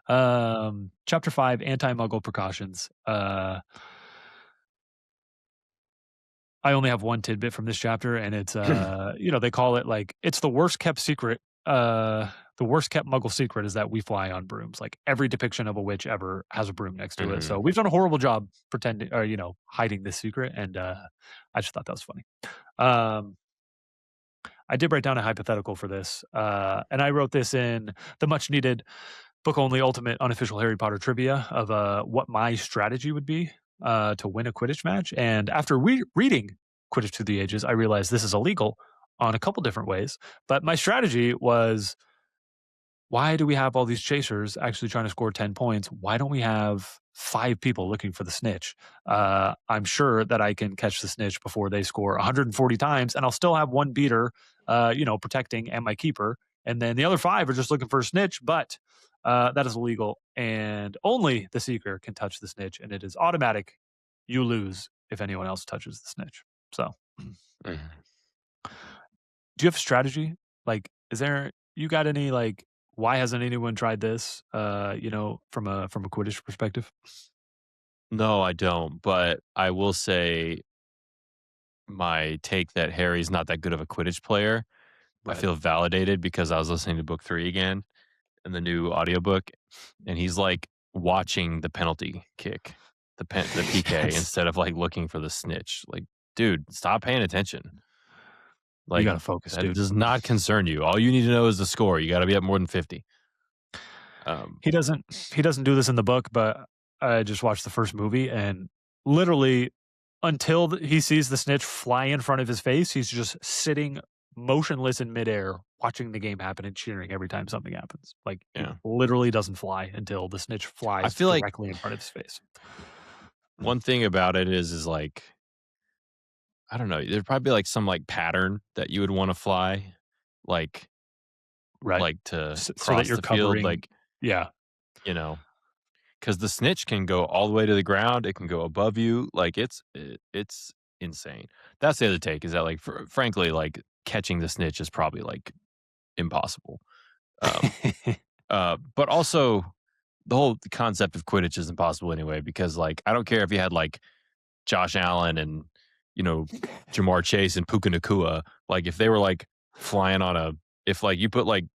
Chapter 5, anti-muggle precautions. I only have one tidbit from this chapter, and it's they call it like it's the worst kept secret. The worst kept muggle secret is that we fly on brooms. Like every depiction of a witch ever has a broom next to it. So we've done a horrible job pretending or hiding this secret, and I just thought that was funny. I did write down a hypothetical for this, and I wrote this in the much needed book only ultimate unofficial Harry Potter trivia of what my strategy would be to win a Quidditch match. And after reading Quidditch Through the Ages, I realized this is illegal on a couple different ways. But my strategy was, why do we have all these chasers actually trying to score 10 points? Why don't we have 5 people looking for the snitch? I'm sure that I can catch the snitch before they score 140 times, and I'll still have one beater, protecting and my keeper. And then the other 5 are just looking for a snitch, but that is illegal. And only the seeker can touch the snitch, and it is automatic. You lose if anyone else touches the snitch. So, do you have a strategy? Like, you got any, like, why hasn't anyone tried this? From a Quidditch perspective. No, I don't. But I will say my take that Harry's not that good of a Quidditch player. I Right. feel validated because I was listening to book 3 again in the new audiobook, and he's like watching the penalty kick, the PK Yes. instead of like looking for the snitch. Like, dude, stop paying attention. You Like gotta focus, that dude. does not concern you. All you need to know is the score. You got to be up more than 50. He doesn't do this in the book, but I just watched the first movie, and literally until he sees the snitch fly in front of his face, he's just sitting motionless in midair, watching the game happen and cheering every time something happens. Like, he Yeah. literally doesn't fly until the snitch I flies feel like directly in front of his face. one thing about it is like, I don't know, there'd probably be like some like pattern that you would want to fly, like Right. to So that cross you're the field, covering. like, Yeah. you know, because the snitch can go all the way to the ground. It can go above you. Like it's insane. That's the other take is that like, frankly, like catching the snitch is probably like impossible. But also the whole concept of Quidditch is impossible anyway, because like, I don't care if you had like Josh Allen and, Jamar Chase and Puka Nakua, like if they were like flying if like you put like,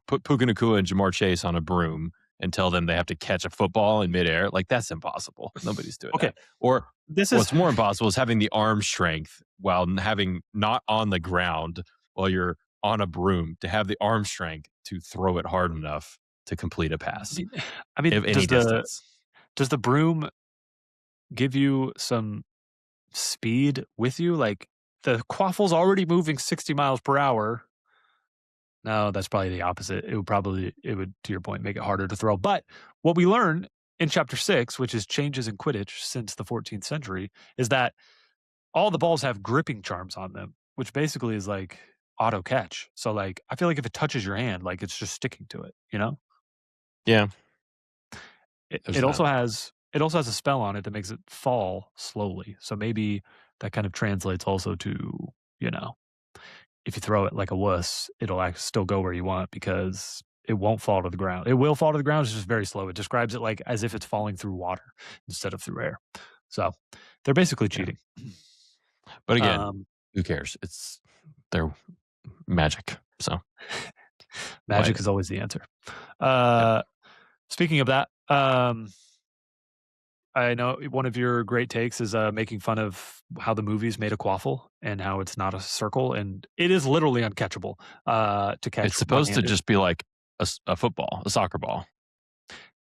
put Puka Nakua and Jamar Chase on a broom and tell them they have to catch a football in midair, like that's impossible. Nobody's doing Okay. that. Or This is what's more impossible is having the arm strength while having not on the ground while you're on a broom to have the arm strength to throw it hard enough to complete a pass I mean, of any distance. does the broom give you some speed with you? Like, the quaffle's already moving 60 miles per hour. No, that's probably the opposite. It would, to your point, make it harder to throw. But what we learn in chapter 6, which is changes in Quidditch since the 14th century, is that all the balls have gripping charms on them, which basically is like auto catch. So, like, I feel like if it touches your hand, like, it's just sticking to it, you know? Yeah. It, There's it that. also has it also has a spell on it that makes it fall slowly. So maybe that kind of translates also to, you know, if you throw it like a wuss, it'll still go where you want because it won't fall to the ground. It will fall to the ground. It's just very slow. It describes it like as if it's falling through water instead of through air. So they're basically Yeah. cheating. But again, Um, who cares? It's their magic. So why? Magic is always the answer. Yep. Speaking of that, I know one of your great takes is making fun of how the movies made a quaffle and how it's not a circle, and it is literally uncatchable to It's catch supposed to one-handed. just be like a football, a soccer ball.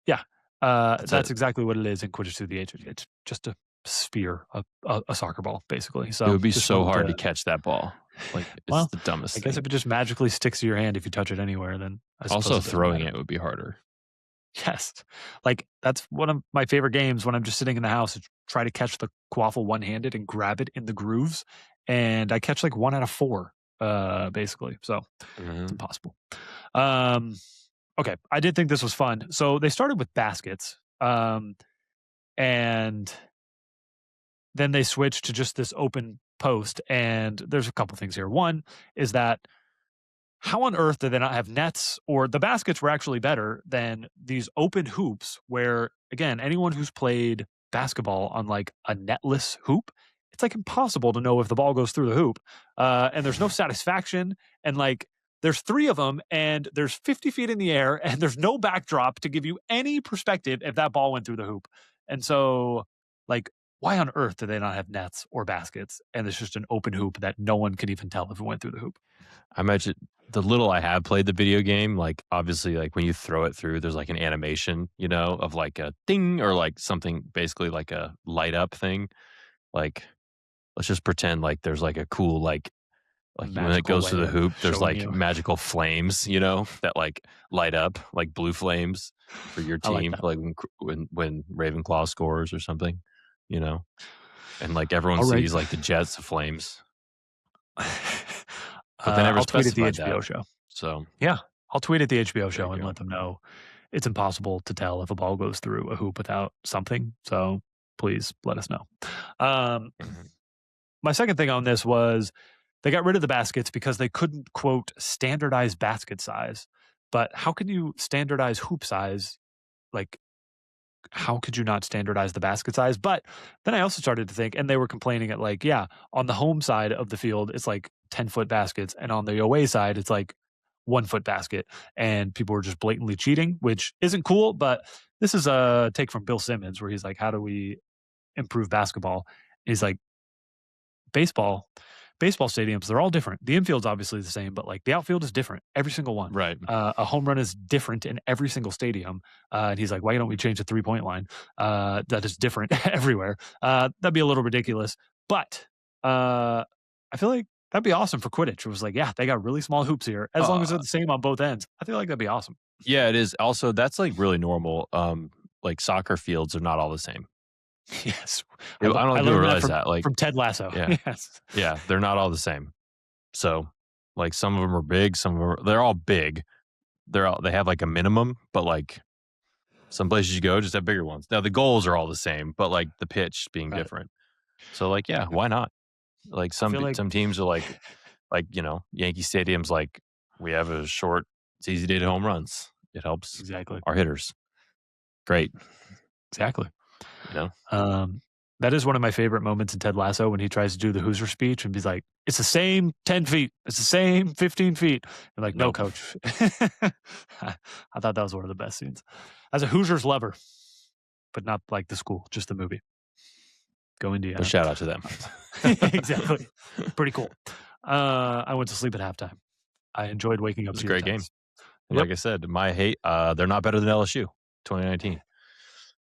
Yeah, That's that's it. exactly what it is in Quidditch Through the Ages. It's just a sphere, a soccer ball, basically. It So would be just so wanted hard to to. catch that ball. Like it's Well, the dumbest I guess thing. if it just magically sticks to your hand if you touch it anywhere, then I suppose Also, it doesn't throwing matter. it would be harder. Yes. Like, that's one of my favorite games when I'm just sitting in the house, is try to catch the quaffle one-handed and grab it in the grooves, and I catch, like, 1 out of 4, basically, so it's Mhm. impossible. Um, okay, I did think this was fun. So they started with baskets, and then they switched to just this open post, and there's a couple things here. One is that how on earth did they not have nets? Or the baskets were actually better than these open hoops where, again, anyone who's played basketball on like a netless hoop, it's like impossible to know if the ball goes through the hoop. And there's no satisfaction. And like there's 3 of them and there's 50 feet in the air and there's no backdrop to give you any perspective if that ball went through the hoop. And so, like, why on earth do they not have nets or baskets? And it's just an open hoop that no one can even tell if it went through the hoop. I imagine the little I have played the video game, like obviously, like when you throw it through, there's like an animation, of like a ding or like something basically like a light up thing. Like, let's just pretend like there's like a cool when it Magical goes to way the of hoop, there's showing like you. magical flames, that like light up like blue flames for your I like team, that. like when Ravenclaw scores or something, you know, and like everyone I'll write sees like the jets of flames, but they never I'll tweet at the specified that. HBO show. So Yeah, I'll tweet at the HBO there show you and go. let them know it's impossible to tell if a ball goes through a hoop without something, so please let us know. Um, Mhm. my second thing on this was they got rid of the baskets because they couldn't, quote, "standardize basket size." But how can you standardize hoop size? Like, how could you not standardize the basket size? But then I also started to think, and they were complaining at like, yeah, on the home side of the field, it's like 10-foot baskets, and on the away side, it's like 1-foot basket. And people were just blatantly cheating, which isn't cool. But this is a take from Bill Simmons where he's like, how do we improve basketball? He's like, baseball baseball stadiums, they're all different. The infield's obviously the same, but like the outfield is different, every single one. Right. A home run is different in every single stadium. And he's like, why don't we change the 3-point line? That is different everywhere. That'd be a little ridiculous, but I feel like that'd be awesome for Quidditch. It was like, yeah, they got really small hoops here. As long as they're Uh, the same on both ends, I feel like that'd be awesome. yeah, it is. Also, that's like really normal. Like soccer fields are not all the same. Yes, I don't know I if people learned that realize that. Like, from Ted Lasso. yeah, Yes, yeah, they're not all the same. So, like, some of them are big, some of them they're all big. They have like a minimum, but like some places you go just have bigger ones. Now the goals are all the same, but like the pitch being right. different. So like, yeah, why not? Like I feel like some teams are like Yankee Stadium's like we have a short, it's easy to hit home runs. It helps exactly, our hitters. Great, exactly. you know. Um, that is one of my favorite moments in Ted Lasso when he tries to do the Hoosier speech and he's like, "It's the same 10 feet. It's the same 15 feet." I'm like, "No, Nope. coach." I thought that was one of the best scenes. As a Hoosiers lover, but not like the school, just the movie. Go But Indiana. shout out to them. Exactly. Pretty cool. I went to sleep at halftime. I enjoyed waking up It's a to your great game. text. Yep. Like I said, my hate, they're not better than LSU 2019.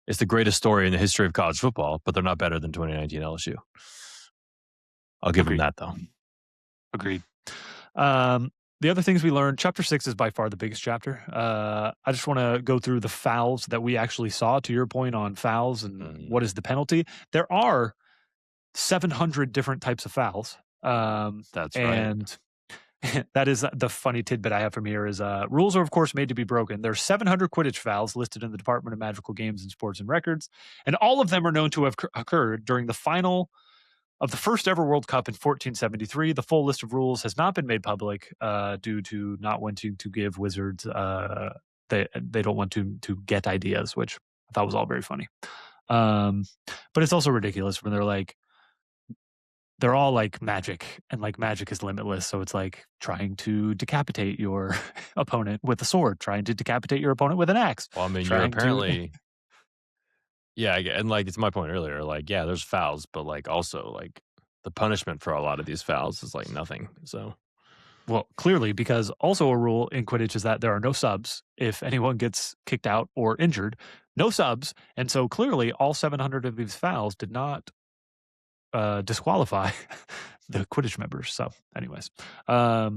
It's the greatest story in the history of college football, but they're not better than 2019 LSU. I'll give them Agreed. that though. Agreed. Um, the other things we learned, chapter 6 is by far the biggest chapter. I just want to go through the fouls that we actually saw, to your point on fouls and what is the penalty. There are 700 different types of fouls. That's right. And That is the funny tidbit I have from here is rules are of course made to be broken. There's 700 Quidditch fouls listed in the Department of Magical Games and Sports and Records, and all of them are known to have occurred during the final of the first ever World Cup in 1473. The full list of rules has not been made public due to not wanting to give wizards they don't want to get ideas, which I thought was all very funny. But it's also ridiculous when they're all like magic, and like magic is limitless. So it's like trying to decapitate your opponent with a sword, trying to decapitate your opponent with an axe. Well, I mean, you're Trying to apparently yeah, and like it's my point earlier. Like, yeah, there's fouls, but like also like the punishment for a lot of these fouls is like nothing. So well, clearly, because also a rule in Quidditch is that there are no subs if anyone gets kicked out or injured. No subs, and so clearly, all 700 of these fouls did not disqualify the Quidditch members. So, anyways, but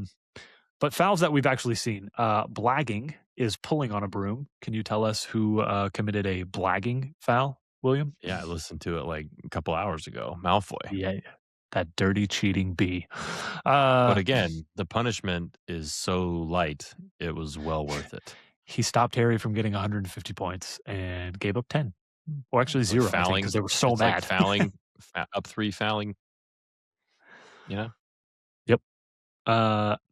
fouls that we've actually seen, blagging is pulling on a broom. Can you tell us who committed a blagging foul, William? yeah, I listened to it like a couple hours ago. Malfoy. Yeah, that dirty cheating bee. But again, the punishment is so light, it was well worth it. He stopped Harry from getting 150 points and gave up 10. Or actually It's like 0, I think, fouling. because they were so It's mad. like fouling, up 3 fouling. Yeah. Yep.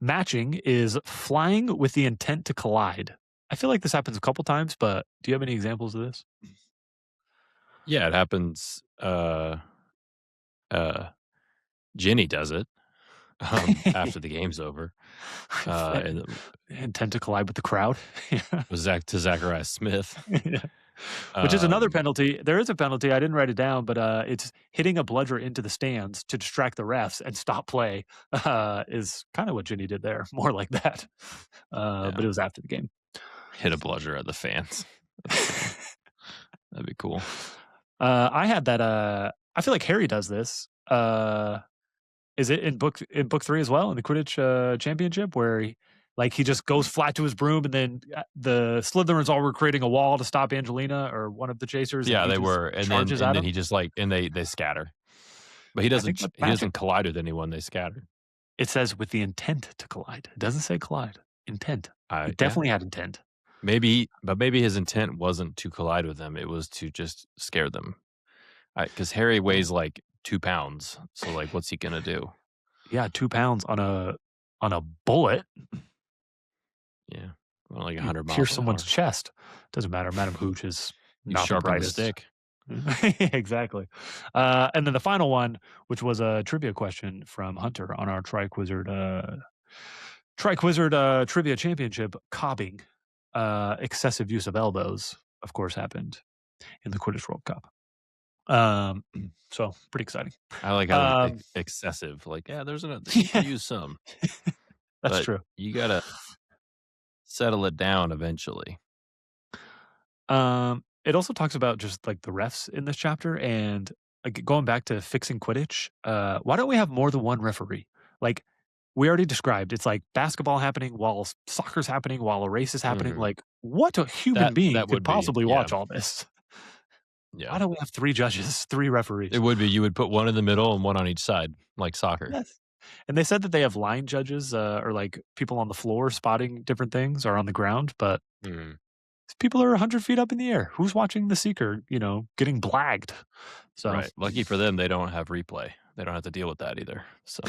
Matching is flying with the intent to collide. I feel like this happens a couple times, but do you have any examples of this? Yeah, it happens. Ginny does it after the game's over. And Intent to collide with the crowd. Yeah. was to Zachariah Smith. Yeah. Which is another penalty. There is a penalty. I didn't write it down, but it's hitting a bludger into the stands to distract the refs and stop play is kind of what Ginny did there. More like that. But it was after the game. Hit a bludger at the fans. That'd be cool. I had that. I feel like Harry does this. Is it in book 3 as well in the Quidditch championship where he just goes flat to his broom and then the Slytherins all were creating a wall to stop Angelina or one of the chasers. Yeah, they were, and then he just and they scatter, but he doesn't collide with anyone. They scatter. It says with the intent to collide. It doesn't say collide. Intent. He definitely had intent. Maybe his intent wasn't to collide with them. It was to just scare them. Because Harry weighs like 2 pounds, so like, what's he gonna do? Yeah, 2 pounds on a bullet. Yeah, like 100 miles. Pierce someone's chest. Doesn't matter. Madam Hooch is not the brightest. Stick. Exactly. And then the final one, which was a trivia question from Hunter on our Triquizzard Trivia Championship, cobbing. Excessive use of elbows, of course, happened in the Quidditch World Cup. So pretty exciting. I like how excessive. Like, yeah, you can use some. That's true. You gotta settle it down eventually. It also talks about just like the refs in this chapter and like going back to fixing Quidditch. Why don't we have more than one referee? Like we already described, it's like basketball happening while soccer's happening while a race is happening. Mm-hmm. Like what a human being could possibly watch all this? Yeah. Why don't we have 3 judges, 3 referees? It would be. You would put one in the middle and one on each side, like soccer. Yes. And they said that they have line judges or like people on the floor spotting different things or on the ground, but people are 100 feet up in the air. Who's watching the seeker, getting blagged? So right. Lucky for them, they don't have replay. They don't have to deal with that either. So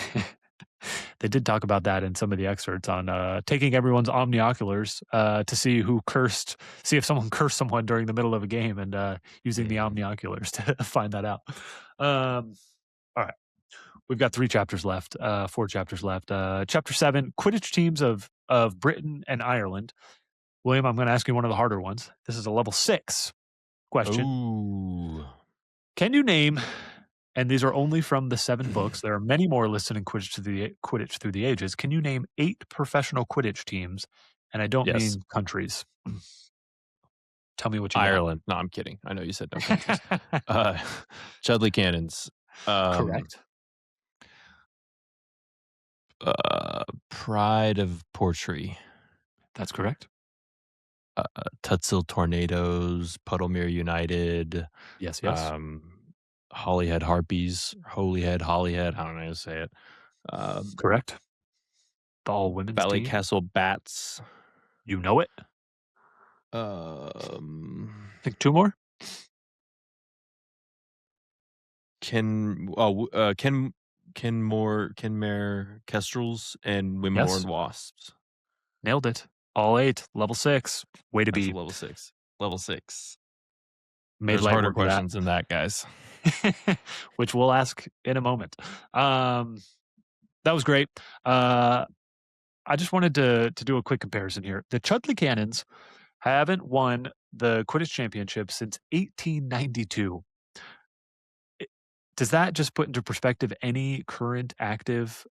they did talk about that in some of the excerpts on taking everyone's omnioculars to see if someone cursed someone during the middle of a game and using the omnioculars to find that out. All right. We've got 3 chapters left, 4 chapters left. Chapter 7, Quidditch teams of Britain and Ireland. William, I'm going to ask you one of the harder ones. This is a level 6 question. Ooh. Can you name, and these are only from the 7 books, there are many more listed in Quidditch Through the Ages. Can you name 8 professional Quidditch teams? And I don't mean countries. Tell me what you Ireland. No, I'm kidding. I know you said no countries. Chudley Cannons. Correct. Pride of Portree. That's correct. Tutsil Tornadoes, Puddlemere United. Yes. Holyhead Harpies, Holyhead, I don't know how to say it. Correct. the all women's Ballet team. Castle Bats. You know it. Um, I think two more. Kenmare Kestrels and Yes, Wimborne Wasps. nailed it. All 8, level 6. Way to That's a be. level 6. Level 6. Made There's light harder work of that. questions than that, guys. Which we'll ask in a moment. That was great. I just wanted to do a quick comparison here. The Chudley Cannons haven't won the Quidditch Championship since 1892. Does that just put into perspective any current active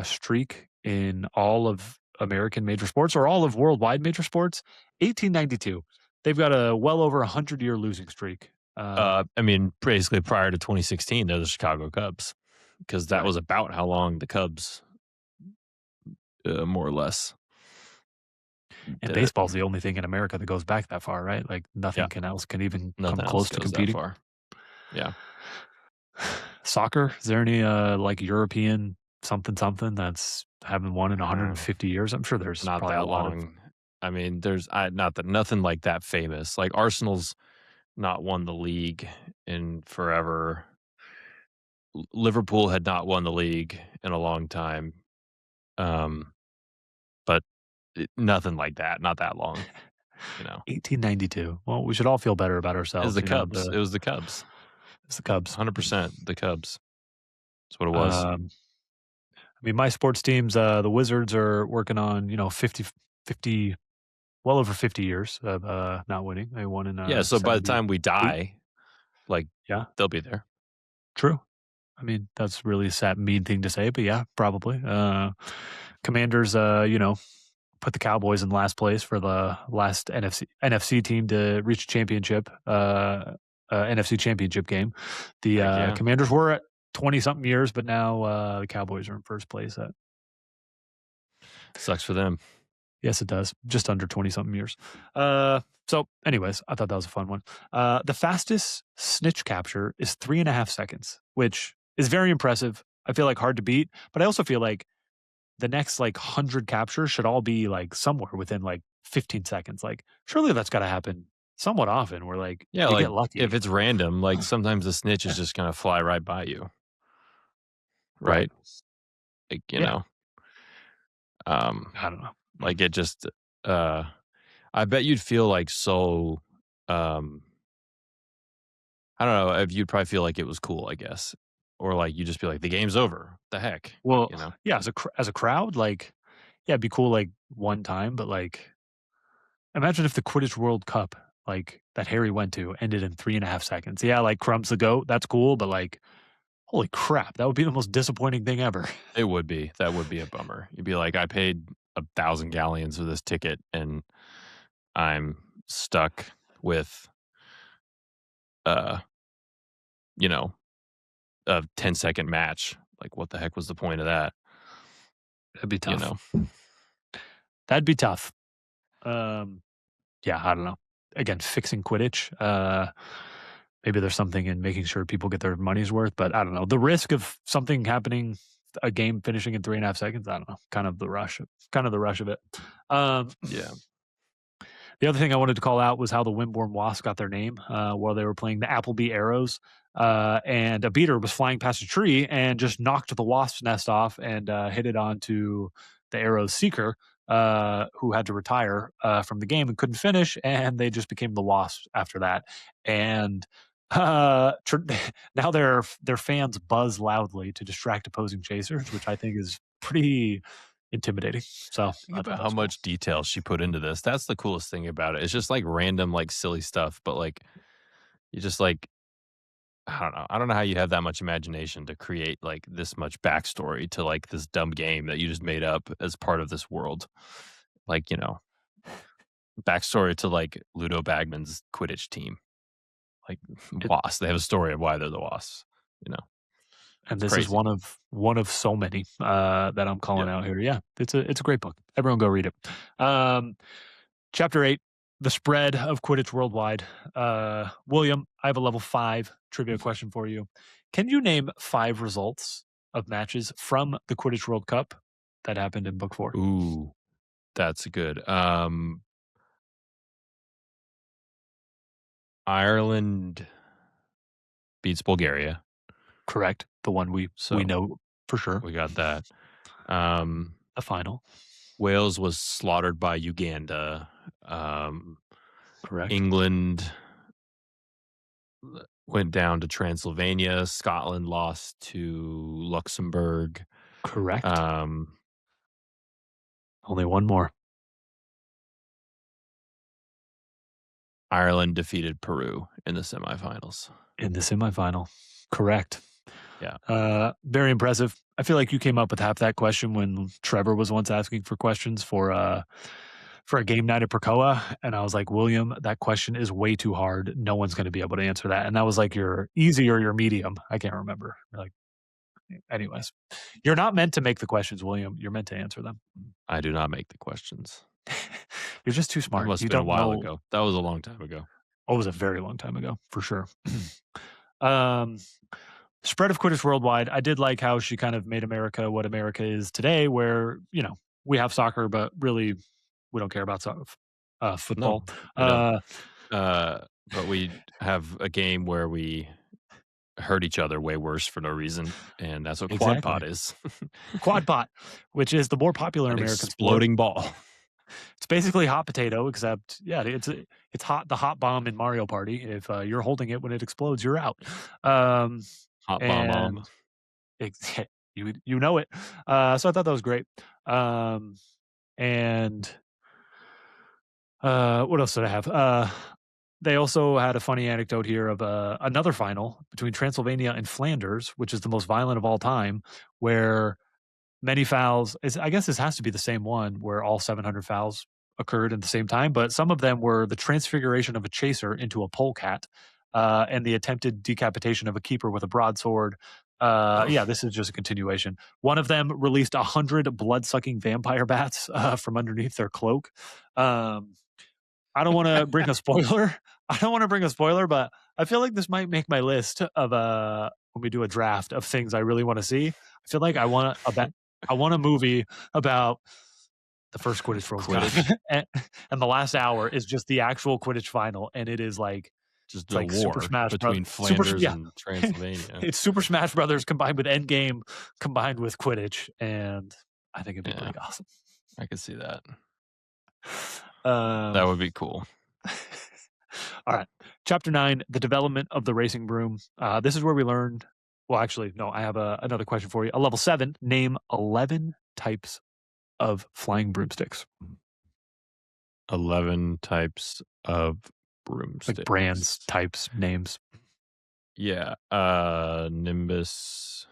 streak in all of American major sports or all of worldwide major sports? 1892. They've got a well over 100-year losing streak. I mean, basically prior to 2016, they're the Chicago Cubs because that Right. was about how long the Cubs, more or less, And did it. baseball's the only thing in America that goes back that far, right? Like Yeah, nothing else can even come nothing else close to goes that competing. far. Yeah. Soccer, is there any like European something that's haven't won in Uh, 150 years? I'm sure there's Not probably a that lot of. long. I mean, there's nothing like that famous. Like Arsenal's not won the league in forever. Liverpool had not won the league in a long time. Um, but nothing like that, not that long, you know. 1892. Well, we should all feel better about It was ourselves. the Cubs. It was the Cubs. It's the Cubs. 100% the Cubs. That's what it was. Um, I mean, my sports teams, the Wizards are working on 50, well over 50 years of not winning. They won in Yeah, so by the time we 78. die, like, Yeah, they'll be there. true. I mean, that's really a sad, mean thing to say, but yeah, probably. Commanders, put the Cowboys in last place for the last NFC team to reach a championship, NFC championship game. The Heck yeah. Commanders were at 20 something years, but now the Cowboys are in first place at. Sucks for them. Yes, it does. Just under 20 something years. So, anyways, I thought that was a fun one. The fastest snitch capture is 3.5 seconds, which is very impressive. I feel like hard to beat, but I also feel like the next like 100 captures should all be like somewhere within like 15 seconds. Like, surely that's got to happen somewhat often where like Yeah, you like, get if lucky. it's random, like, sometimes the snitch is just gonna fly right by you, Right. right? Like, Yeah. um, I don't know. like, it just, uh I bet you'd feel, like, so, um I don't know, if you'd probably feel like it was cool, I guess, or, like, you'd just be like, "The game's over. The heck?" Well, You know? yeah, as a crowd, like, yeah, it'd be cool like one time, but like, imagine if the Quidditch World Cup, like that Harry went to, ended in 3.5 seconds. Yeah, like Crumb's the goat. That's cool, but like, holy crap, that would be the most disappointing thing ever. It would be. That would be a bummer. You'd be like, "I paid 1,000 galleons for this ticket, and I'm stuck with, uh, you know, a 10-second match. Like, what the heck was the point of that?" That'd be You tough. know? That'd be tough. Um, yeah, I don't know. Again, fixing Quidditch. Maybe there's something in making sure people get their money's worth, but I don't know. The risk of something happening, a game finishing in 3.5 seconds, I don't know. Kind of the rush of it. Um, Yeah. The other thing I wanted to call out was how the Wimborne Wasps got their name while they were playing the Appleby Arrows. And a beater was flying past a tree and just knocked the wasp's nest off and hit it onto the Arrow's seeker, who had to retire from the game and couldn't finish. And they just became the Wasps after that. And tr- now their fans buzz loudly to distract opposing chasers, which I think is pretty intimidating. So Think I thought about that how was cool. much detail she put into this. That's the coolest thing about it. It's just, like, random, like, silly stuff, but, like, you just, like I don't know. I don't know how you have that much imagination to create, like, this much backstory to, like, this dumb game that you just made up as part of this world. Like, backstory to, like, Ludo Bagman's Quidditch team. Like, It, Wasps. They have a story of why they're the Wasps, you know? and It's this is crazy. one of so many that I'm calling Yep. out here. Yeah, it's a great book. Everyone go read it. Chapter 8, the spread of Quidditch worldwide. William, I have a level 5 trivia question for you. Can you name 5 results of matches from the Quidditch World Cup that happened in book 4. Ooh, that's good. Ireland beats Bulgaria. Correct. The one we So know for sure. we got that. Um, The final. Wales was slaughtered by Uganda. Correct. England went down to Transylvania. Scotland lost to Luxembourg. Correct. Only one more. Ireland defeated Peru in the semifinals. In the semifinal. Correct. Yeah. Very impressive. I feel like you came up with half that question when Trevor was once asking for questions for a game night at Percoa, and I was like, William, that question is way too hard. No one's going to be able to answer that. And that was like your easy or your medium. I can't remember. Like, anyways, you're not meant to make the questions, William. You're meant to answer them. I do not make the questions. You're just too That smart. must You have been a don't while know. ago. That was a long time ago. Oh, it was a very long time ago, for sure. Spread of Quidditch worldwide. I did like how she kind of made America what America is today, where, we have soccer, but really we don't care about football. No, we don't. But we have a game where we hurt each other way worse for no reason, and that's what quad pot Exactly. is. Quad pot, which is the more popular An American sport. exploding ball. It's basically hot potato, except it's hot. The hot bomb in Mario Party. If you're holding it when it explodes, you're out. Hot bomb. You know it. So I thought that was great. And what else did I have? They also had a funny anecdote here of another final between Transylvania and Flanders, which is the most violent of all time, where many fouls. I guess this has to be the same one where all 700 fouls occurred at the same time, but some of them were the transfiguration of a chaser into a polecat, and the attempted decapitation of a keeper with a broadsword. This is just a continuation. One of them released 100 blood-sucking vampire bats from underneath their cloak. I don't want to bring a spoiler. But I feel like this might make my list of when we do a draft of things I really want to see. I feel like I want a movie about the first Quidditch World Cup, and the last hour is just the actual Quidditch final, and it is like just like war Super Smash between Flanders and Transylvania. It's Super Smash Brothers combined with Endgame combined with Quidditch, and I think it'd be pretty awesome. I could see that. That would be cool. All right. Chapter 9, the development of the racing broom. This is where we learned. Well, actually, no, I have another question for you. A level 7, name 11 types of flying broomsticks. 11 types of broomsticks. Like brands, types, names. Yeah. Nimbus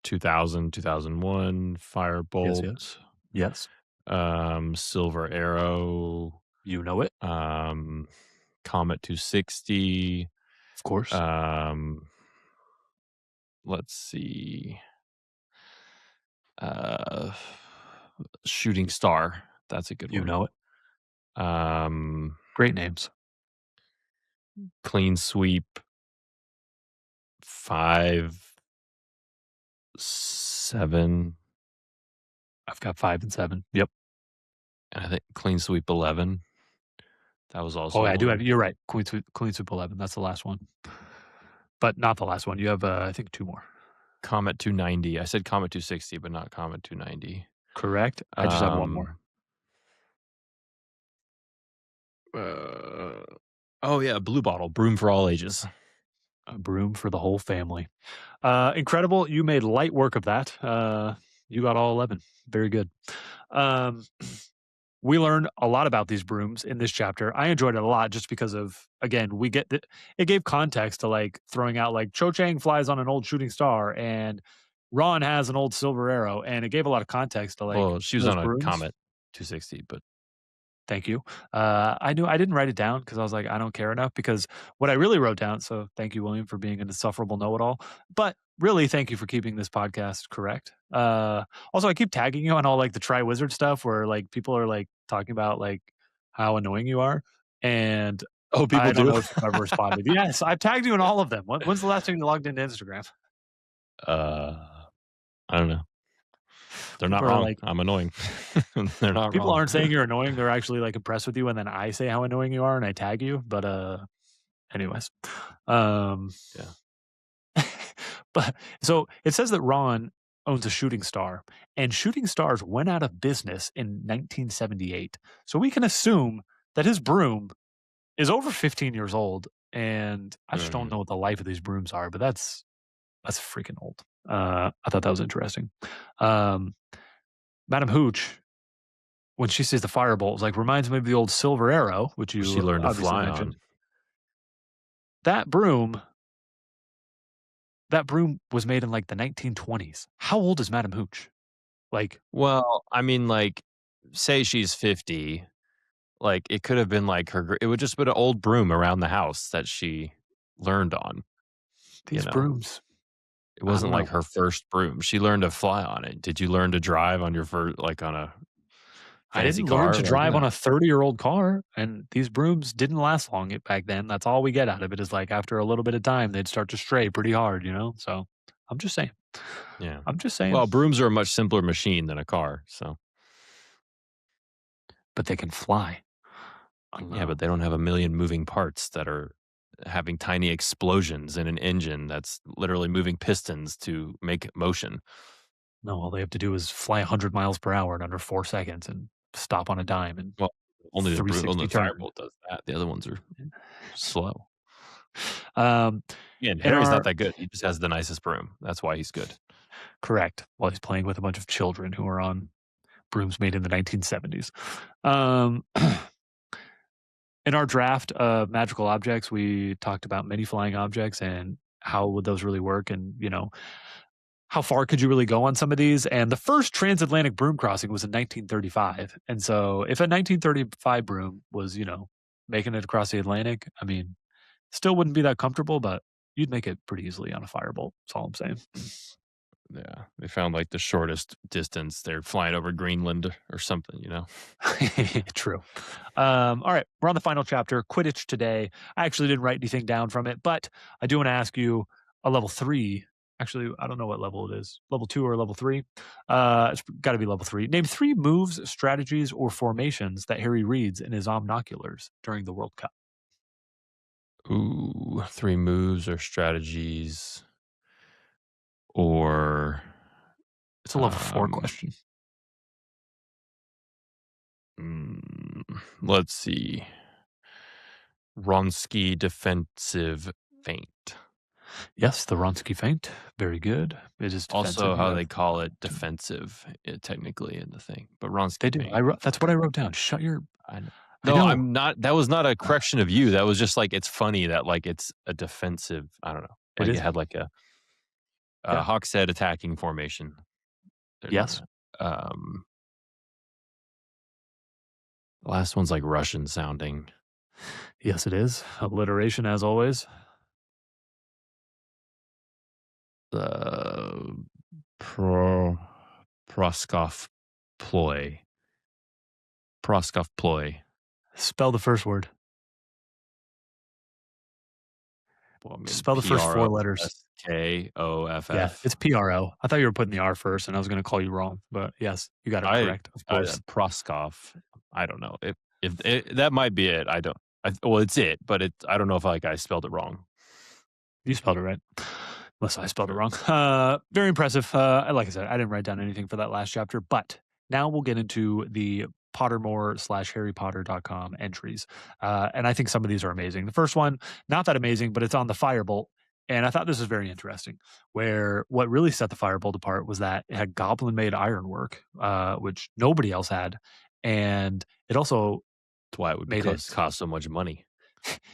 2000, 2001, Firebolt. Yes. Silver Arrow. You know it. Comet 260. Of course. Let's see. Shooting Star. That's a good one. You know it. Great names. Clean Sweep 5, 7. I've got 5 and 7. Yep. And I think Clean Sweep 11. That was also. Oh, I do have. You're right. Clean Sweep 11. That's the last one, but not the last one. You have, I think, 2 more. Comet 290. I said Comet 260, but not Comet 290. Correct. I just have 1 more. Blue Bottle. Broom for all ages. A broom for the whole family. Incredible. You made light work of that. You got all 11. Very good. We learned a lot about these brooms in this chapter. I enjoyed it a lot just because of, again, it gave context to like throwing out like Cho Chang flies on an old shooting star and Ron has an old silver arrow. And it gave a lot of context to like. Well, she was on a brooms. Comet 260, but. Thank you. I didn't write it down because I was like, I don't care enough, because what I really wrote down. So thank you, William, for being an insufferable know-it-all. But really, thank you for keeping this podcast correct. Also, I keep tagging you on all like the Triwizard stuff where like people are like talking about like how annoying you are. And people I don't do. know if you've ever responded. Yes, I've tagged you in all of them. When's the last time you logged into Instagram? I don't know. They're not People are wrong. like, I'm annoying. They're not people wrong. aren't saying you're annoying. They're actually like impressed with you, and then I say how annoying you are, and I tag you. But anyways, um, Yeah. but so it says that Ron owns a shooting star, and shooting stars went out of business in 1978. So we can assume that his broom is over 15 years old, and I just don't Mhm. know what the life of these brooms are, but that's freaking old. I thought that was interesting. Um, Madam Hooch, when she sees the firebolt, like reminds me of the old silver arrow, which She you learned to obviously fly mentioned. on. That broom, that broom was made in like the 1920s. How old is Madam Hooch? Like, Well, I mean, like, say she's 50, like, it could have been like it would just been an old broom around the house that she learned on, you these know? brooms, It I wasn't don't like know. her first broom. She learned to fly on it. Did you learn to drive on your first, like, on a I fancy didn't learn car? to Like, drive on no. a 30-year-old car, and these brooms didn't last long back then. That's all we get out of it is like after a little bit of time, they'd start to stray pretty hard, you know? So I'm just saying. Yeah. I'm just saying. Well, brooms are a much simpler machine than a car, so But they can fly. I don't yeah, know. but they don't have a million moving parts that are having tiny explosions in an engine that's literally moving pistons to make motion. No, all they have to do is fly 100 miles per hour in under 4 seconds and stop on a dime and Well, only 360 the turn. firebolt does that. The other ones are slow. Um, And in Harry's not our that good. He just has the nicest broom. That's why he's good. correct, while he's playing with a bunch of children who are on brooms made in the 1970s. Um, in our draft of magical objects, we talked about many flying objects and how would those really work, and how far could you really go on some of these? And the first transatlantic broom crossing was in 1935, and so if a 1935 broom was making it across the Atlantic, I mean, still wouldn't be that comfortable, but you'd make it pretty easily on a firebolt. That's all I'm saying. Yeah. They found like the shortest distance. They're flying over Greenland or something, True. All right, we're on the final chapter, Quidditch today. I actually didn't write anything down from it, but I do want to ask you a level 3. Actually, I don't know what level it is. Level 2 or level 3? It's got to be level 3. Name 3 moves, strategies, or formations that Harry reads in his omnoculars during the World Cup. Ooh, 3 moves or strategies or, It's a level 4 um, question. let's see. Wronski defensive feint. Yes, the Ronsky feint. Very good. It is Also, defensive. You how have they call it defensive, technically in the thing, but Wronski they do. feint. That's what I wrote down. Shut your I kn I No, know. I'm not that was not a correction of you, that was just, like, it's funny that, like, it's a defensive I don't know, It like, it is. had, like, a Yeah. Hawk's Head attacking formation. They're doing Yes. that. The last one's, like, Russian sounding. Yes, it is. Alliteration as always. The Pro Proskov ploy. Proskov ploy. Spell the first word. Well, I mean, Spell the first 4 letters. Yeah, Proskoff. it's PRO. I thought you were putting the R first, and I was gonna call you wrong, but yes, you got it I correct, of course. Proskov. I don't know. If it, that might be it. I don't. Well, it's it, but I don't know if like I spelled it wrong. You spelled it right. Unless I spelled it Sure. wrong. Very impressive. Like I said, I didn't write down anything for that last chapter, but now we'll get into the Pottermore/HarryPotter.com entries. And I think some of these are amazing. The first one, not that amazing, but it's on the Firebolt. And I thought this was very interesting, where what really set the Firebolt apart was that it had goblin made ironwork, which nobody else had. And it also That's why it would made it cost so much money.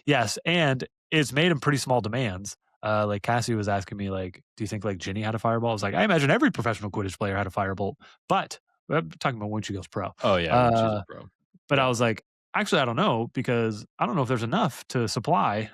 yes, and it's made in pretty small demands. Like Cassie was asking me, like, "Do you think like Ginny had a fireball?" I was like, "I imagine every professional Quidditch player had a firebolt." But I'm talking about when she goes pro. Oh yeah, when she's a Uh, pro. but I Yeah. was like, actually, I don't know because I don't know if there's enough to supply.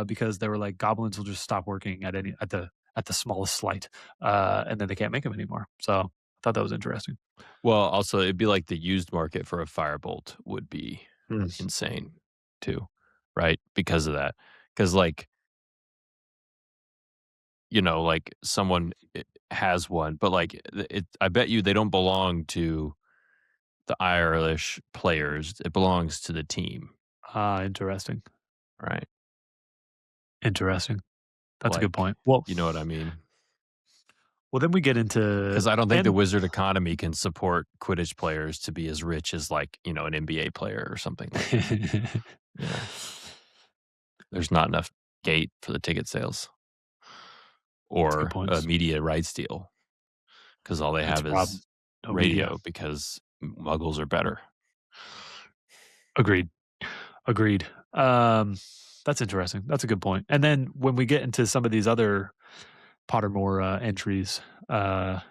Because they were like, goblins will just stop working at the smallest slight, and then they can't make them anymore. So I thought that was interesting. Well, also it'd be like the used market for a firebolt would be Mm. insane too, right? Because of that. Because like like someone has one, but like I bet you they don't belong to the Irish players. It belongs to the team, Ah, interesting. right? Interesting. That's a good Like, point. Well, you know what I mean? then we get into Because I don't think the and Wizard economy can support Quidditch players to be as rich as like, an NBA player or something like that. You know, there's not enough gate for the ticket sales That's a good or a point. media rights deal because all they It's a have problem. is No media. radio because muggles are better. Agreed. Agreed. That's interesting. That's a good point. And then when we get into some of these other Pottermore entries, uh,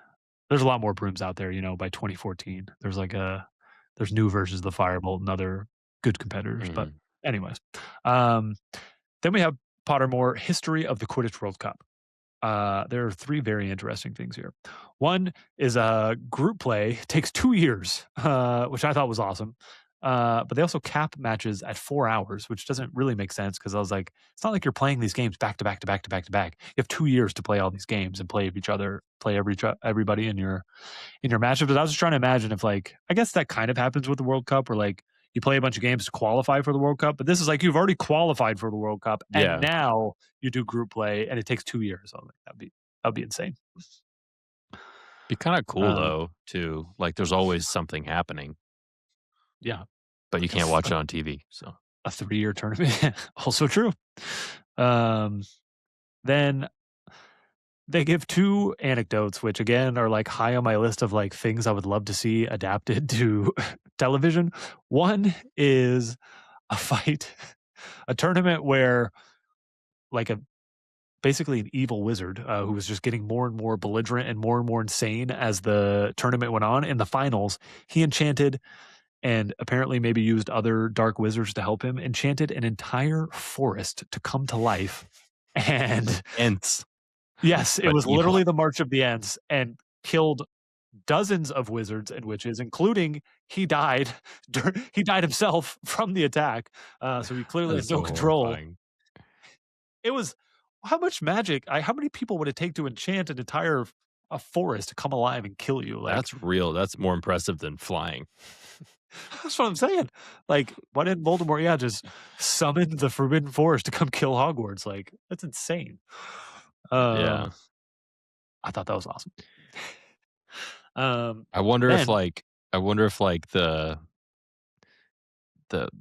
there's a lot more brooms out there. By 2014, there's new versions of the Firebolt and other good competitors. But Mhm. anyways, um, then we have Pottermore History of the Quidditch World Cup. There are three very interesting things here. One is group play takes 2 years, which I thought was awesome. But they also cap matches at 4 hours, which doesn't really make sense because I was like, it's not like you're playing these games back to back to back to back to back. You have 2 years to play all these games and play each other, play everybody in your matchup. But I was just trying to imagine if I guess that kind of happens with the World Cup, where like you play a bunch of games to qualify for the World Cup, but this is like you've already qualified for the World Cup, and Yeah. now you do group play, and it takes 2 years. I was like, that'd be insane. Be kind of cool Um, though, too. Like there's always something happening, yeah, but you like can't watch it on TV. So a 3-year tournament. Also true. Um, then they give two anecdotes, which again are like high on my list of like things I would love to see adapted to television. One is a fight, a tournament where like a basically an evil wizard who was just getting more and more belligerent and more insane as the tournament went on. In the finals, he enchanted and apparently maybe used other dark wizards to help him, enchanted an entire forest to come to life. And Ents, yes, it but was evil. literally the March of the Ents and killed dozens of wizards and witches, including he died. He died himself from the attack. So he clearly That's had no so control. horrifying. It was how much magic? How many people would it take to enchant an entire a forest to come alive and kill you? Like That's real. That's more impressive than flying. that's what I'm saying. Like, why didn't Voldemort, yeah, just summon the Forbidden Forest to come kill Hogwarts? Like, that's insane. Yeah. Um, I thought that was awesome. I wonder if Then like the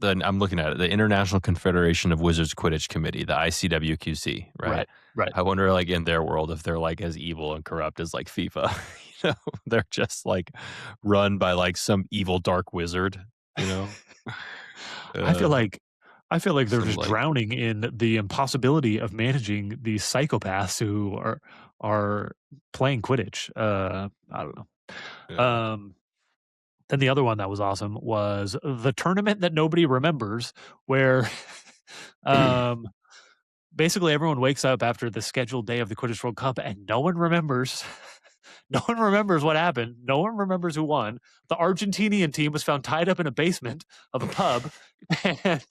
I'm looking at it, the International Confederation of Wizards Quidditch Committee, the ICWQC, right? right, right. I wonder like in their world if they're like as evil and corrupt as like FIFA. They're just like run by like some evil dark wizard, you know? I feel Uh like I feel like they're some just like drowning in the impossibility of managing these psychopaths who are playing Quidditch. I don't know. yeah. Then the other one that was awesome was the tournament that nobody remembers, where um, basically everyone wakes up after the scheduled day of the Quidditch World Cup and no one remembers. No one remembers what happened. No one remembers who won. The Argentinian team was found tied up in a basement of a pub, and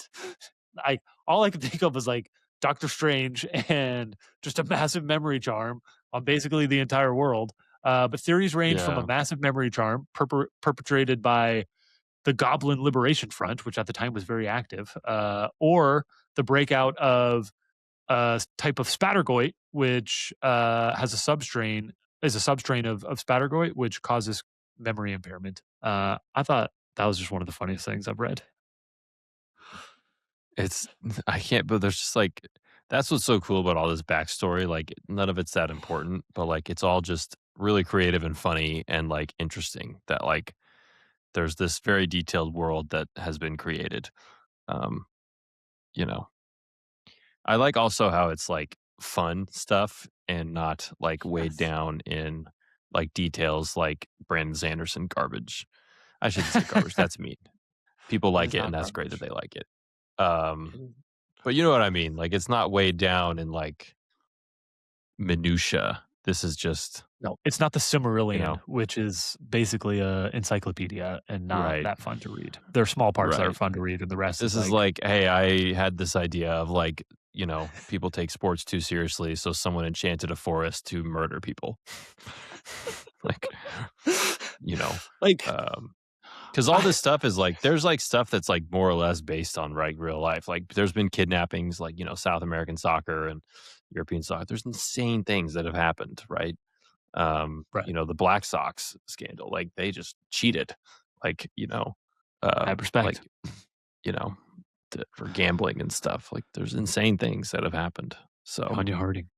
I all I could think of was like Doctor Strange and just a massive memory charm on basically the entire world. But theories range from a Yeah. massive memory charm perpetrated by the Goblin Liberation Front, which at the time was very active, or the breakout of a type of Spattergoit, which has a substrain is a substrain of Spattergoit, which causes memory impairment. I thought that was just one of the funniest things I've read. It's I can't but there's just like that's what's so cool about all this backstory. Like none of it's that important, but like it's all just really creative and funny and like interesting that like there's this very detailed world that has been created. Um, you know. I like also how it's like fun stuff and not like weighed Yes. down in like details like Brandon Sanderson garbage. I shouldn't say garbage, that's mean. People It like is it and not that's great that garbage. they like it. Um, It is but you know what I mean? Like it's not weighed down in like minutia. This is just, no, it's not the you Silmarillion, know, which is basically a encyclopedia and not right, that fun to read. There are small parts that are right. fun to read, and the rest This is is like like, hey, I had this idea of like people take sports too seriously, so someone enchanted a forest to murder people. Like, you know, Like, um, because all I this stuff is like there's like stuff that's like more or less based on like real life. Like there's been kidnappings, like South American soccer and European soccer. There's insane things that have happened, right? right, The Black Sox scandal, like they just cheated, like I have like respect you know for gambling and stuff. Like there's insane things that have happened. So Tonya Harding.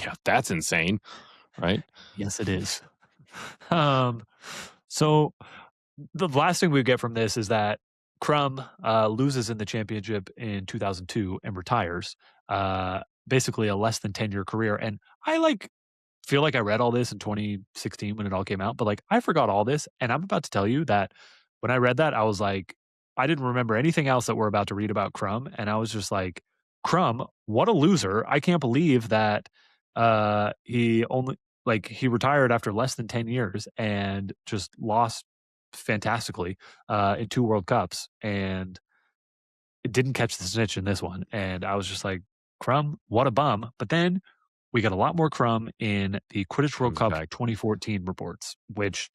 yeah, that's insane, right? Yes, it is. Um, so the last thing we get from this is that Crumb loses in the championship in 2002 and retires. Basically, a less than 10-year career. And I feel like I read all this in 2016 when it all came out, but I forgot all this. And I'm about to tell you that when I read that, I was like, I didn't remember anything else that we're about to read about Crumb. And I was just like, Crumb, what a loser. I can't believe that he only he retired after less than 10 years and just lost fantastically in 2 World Cups and it didn't catch the snitch in this one. And I was just like, Crumb, what a bum. But then we got a lot more Crumb in the Quidditch World Comes Cup back. 2014 reports, which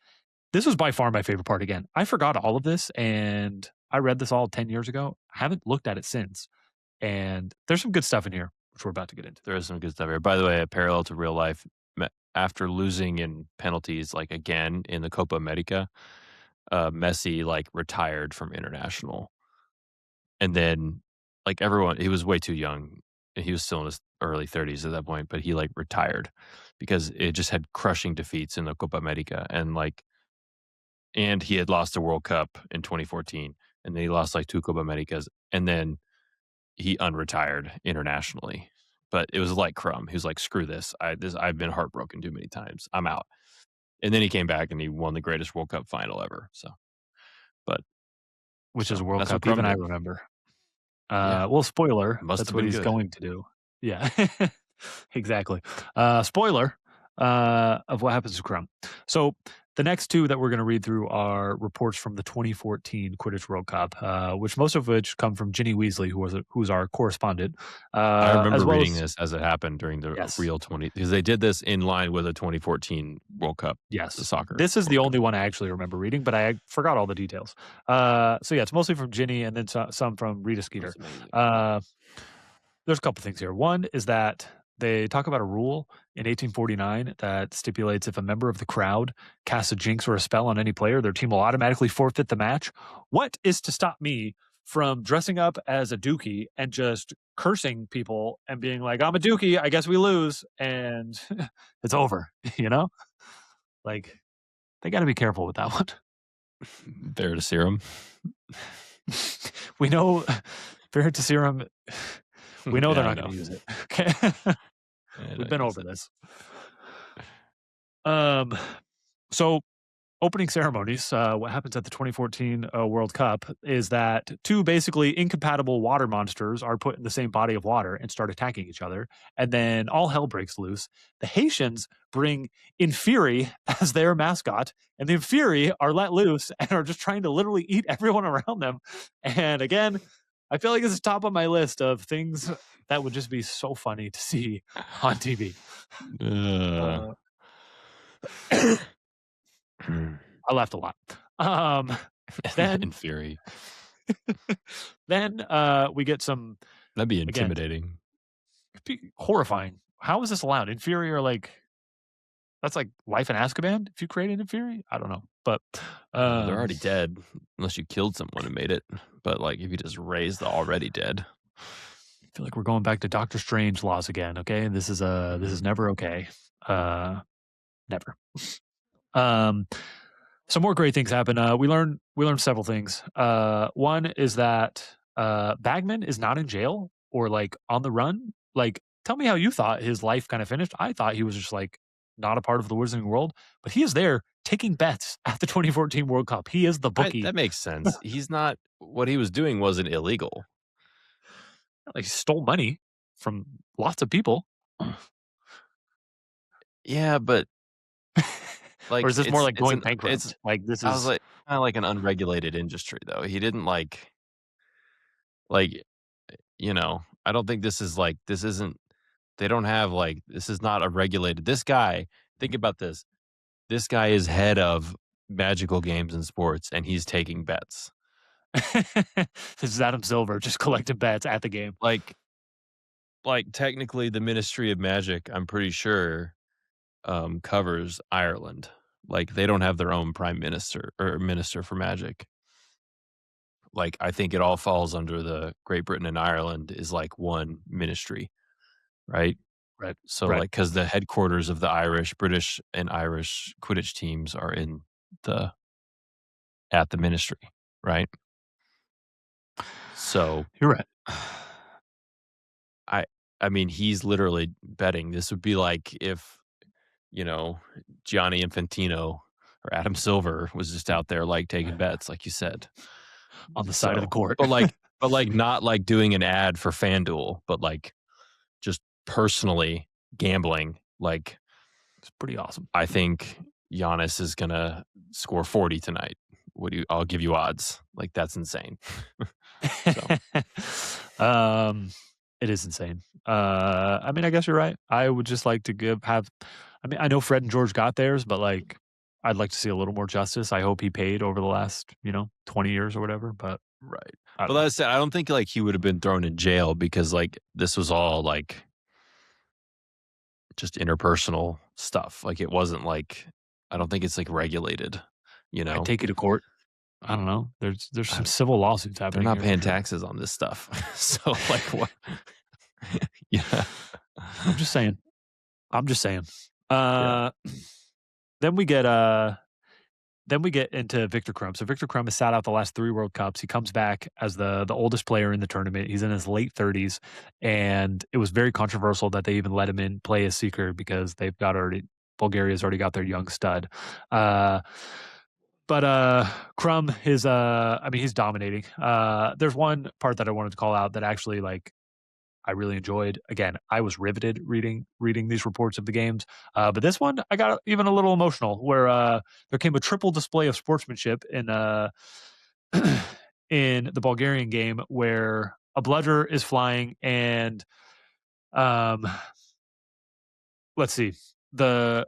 this was by far my favorite part again. I forgot all of this and I read this all 10 years ago. I haven't looked at it since. And there's some good stuff in here, which we're about to get into. There is some good stuff here. By the way, a parallel to real life. After losing in penalties, like again in the Copa America, Messi like retired from international, and then like everyone, he was way too young. He was still in his early 30s at that point, but he like retired because it just had crushing defeats in the Copa America, and he had lost the World Cup in 2014, and then he lost like 2 Copa Americas, and then he unretired internationally. But it was like Crumb. He was like, "Screw this. I've been heartbroken too many times. I'm out." And then he came back and he won the greatest World Cup final ever. But Which is a World that's what Cup, Crumb even I did. remember. Yeah, Well, spoiler, must that's have what been he's good. going to do. Yeah, exactly. Spoiler of what happens to Crumb. So the next two that we're going to read through are reports from the 2014 Quidditch World Cup, which most of which come from Ginny Weasley, who's our correspondent, I remember as well reading as this as it happened during the yes, real 20 because they did this in line with the 2014 World Cup, the yes. soccer This is the World Cup. only one I actually remember reading, but I forgot all the details. So yeah, it's mostly from Ginny and then some from Rita Skeeter. That's amazing. Uh, there's a couple things here. One is that they talk about a rule in 1849 that stipulates if a member of the crowd casts a jinx or a spell on any player, their team will automatically forfeit the match. What is to stop me from dressing up as a dookie and just cursing people and being like, I'm a dookie, I guess we lose, and it's over, you know? Like, they got to be careful with that one. Veritaserum. We know Veritaserum, we know they're Yeah, I not know. going to use it. Okay. I know We've been use over it. this. Um, so opening ceremonies, what happens at the 2014 World Cup is that two basically incompatible water monsters are put in the same body of water and start attacking each other. And then all hell breaks loose. The Haitians bring Inferi as their mascot, and the Inferi are let loose and are just trying to literally eat everyone around them. And again, I feel like this is top of my list of things that would just be so funny to see on TV. Uh, Uh, I laughed a lot. Um, then in theory, then we get some that'd be again intimidating. horrifying. How is this allowed? Inferior, that's like life in Azkaban. If you create an inferior, I don't know, but They're um, already dead unless you killed someone and made it. But like if you just raise the already dead, I feel like we're going back to Doctor Strange laws again. Okay, this is never okay. Never. Um, some more great things happen. We learned several things. One is that Bagman is not in jail or on the run. Tell me how you thought his life kind of finished. I thought he was just not a part of the Wizarding World, but he is there taking bets at the 2014 World Cup. He is the bookie. that makes sense. He's not what he was doing wasn't illegal. He stole money from lots of people. Yeah, but Or like is this more like it's going an it's bankrupt? Like this I was is like kind of like an unregulated industry though. He didn't like you know I don't think this isn't they don't have, like this is not a regulated this guy think about this. This guy is head of magical games and sports, and he's taking bets. This is Adam Silver just collecting bets at the game. Like technically, the Ministry of Magic, I'm pretty sure, covers Ireland. Like, they don't have their own prime minister or minister for magic. Like, I think it all falls under the Great Britain and Ireland is, like, one ministry, right? Right. So, Right. like, because the headquarters of the British and Irish Quidditch teams are in the at the ministry, right? So, You're right. I I mean, he's literally betting. This would be like if, you know, Gianni Infantino or Adam Silver was just out there, like, taking bets, like you said. On the side of the So, court. but, like, not, like, doing an ad for FanDuel, but, like, just personally gambling. Like, It's pretty awesome. I think Giannis is gonna score 40 tonight. I'll give you odds. Like, that's insane. um, it is insane. I mean, I guess you're right. I would just like to I mean, I know Fred and George got theirs, but like, I'd like to see a little more justice. I hope he paid over the last, 20 years or whatever. But Right. I But don't know. that said, I don't think, like, he would have been thrown in jail because, like, this was all, like, just interpersonal stuff. Like, it wasn't, like I don't think it's, like, regulated, you I'd know? take you to court. I don't know. There's Uh, some civil lawsuits they're happening not here for paying sure. taxes on this stuff. So, like, what Yeah. I'm just saying. I'm just saying. Yeah. Uh, then we get into Victor Crumb. So Victor Crumb has sat out the last 3 World Cups. He comes back as the oldest player in the tournament. He's in his late 30s, and it was very controversial that they even let him in play as seeker because Bulgaria's already got their young stud. But Crumb is I mean, he's dominating. There's one part that I wanted to call out that actually like I really enjoyed. Again, I was riveted reading these reports of the games. But this one, I got even a little emotional where there came a triple display of sportsmanship in in the Bulgarian game where a bludger is flying and um, let's see the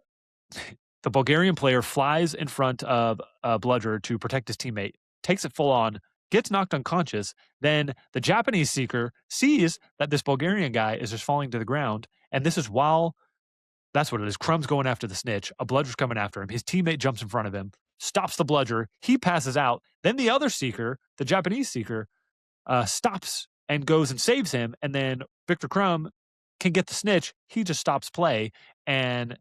the Bulgarian player flies in front of a bludger to protect his teammate, takes it full on, gets knocked unconscious. Then the Japanese seeker sees that this Bulgarian guy is just falling to the ground. And this is while that's what it is. Crumb's going after the snitch. A bludger's coming after him. His teammate jumps in front of him, stops the bludger. He passes out. Then the other seeker, the Japanese seeker, stops and goes and saves him. And then Victor Crumb can get the snitch. He just stops play. And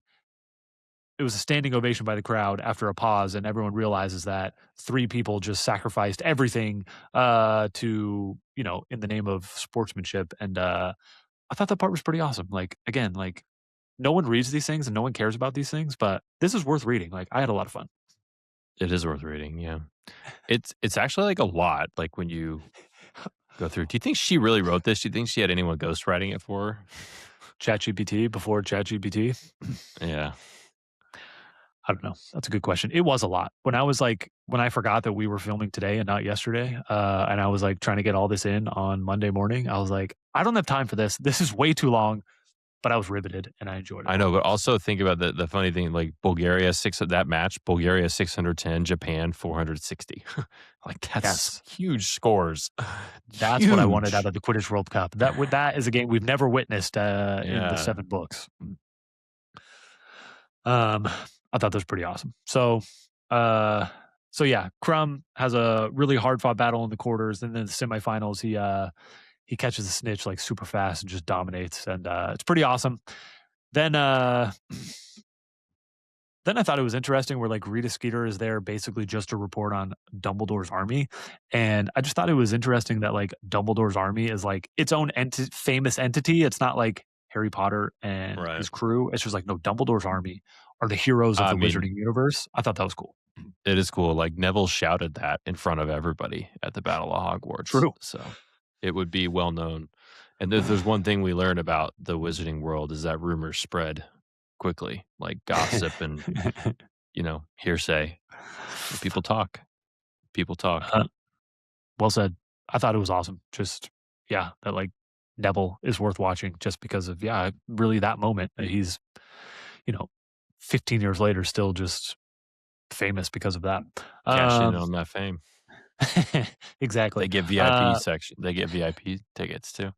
it was a standing ovation by the crowd after a pause, and everyone realizes that 3 people just sacrificed everything in the name of sportsmanship. And I thought that part was pretty awesome. Like again, like no one reads these things and no one cares about these things, but this is worth reading. Like I had a lot of fun. It is worth reading, yeah. It's actually, like, a lot, like, when you go through do you think she really wrote this? Do you think she had anyone ghostwriting it for her? ChatGPT before ChatGPT. Yeah. I don't know. That's a good question. It was a lot. When I forgot that we were filming today and not yesterday, and I was like trying to get all this in on Monday morning, I was like, I don't have time for this. This is way too long, but I was riveted and I enjoyed it a I lot. know, but also think about the funny thing, like, Bulgaria 610, Japan 460. Like, that's Yes. huge scores. That's what I wanted out Huge. of the Quidditch World Cup. That is a game we've never witnessed in the Yeah. 7 books. Um, I thought that was pretty awesome. Uh, so yeah, Crumb has a really hard fought battle in the quarters, and then the semifinals, he catches the snitch like super fast and just dominates, and it's pretty awesome. Then then I thought it was interesting where like Rita Skeeter is there basically just to report on Dumbledore's army, and I just thought it was interesting that like Dumbledore's army is like its own famous entity. It's not like Harry Potter and Right. his crew. It's just like no, Dumbledore's army are the heroes of I the mean, Wizarding universe. I thought that was cool. it is cool, like, Neville shouted that in front of everybody at the Battle of Hogwarts, True. so it would be well known. And if there's one thing we learn about the Wizarding world is that rumors spread quickly, like gossip and, hearsay. People talk. People talk. Well said. I thought it was awesome. Just yeah, that like Neville is worth watching just because of really that moment. He's, you know, 15 years later still just famous because of that. Cash in Um, on that fame. exactly. They get VIP section. They get VIP tickets too.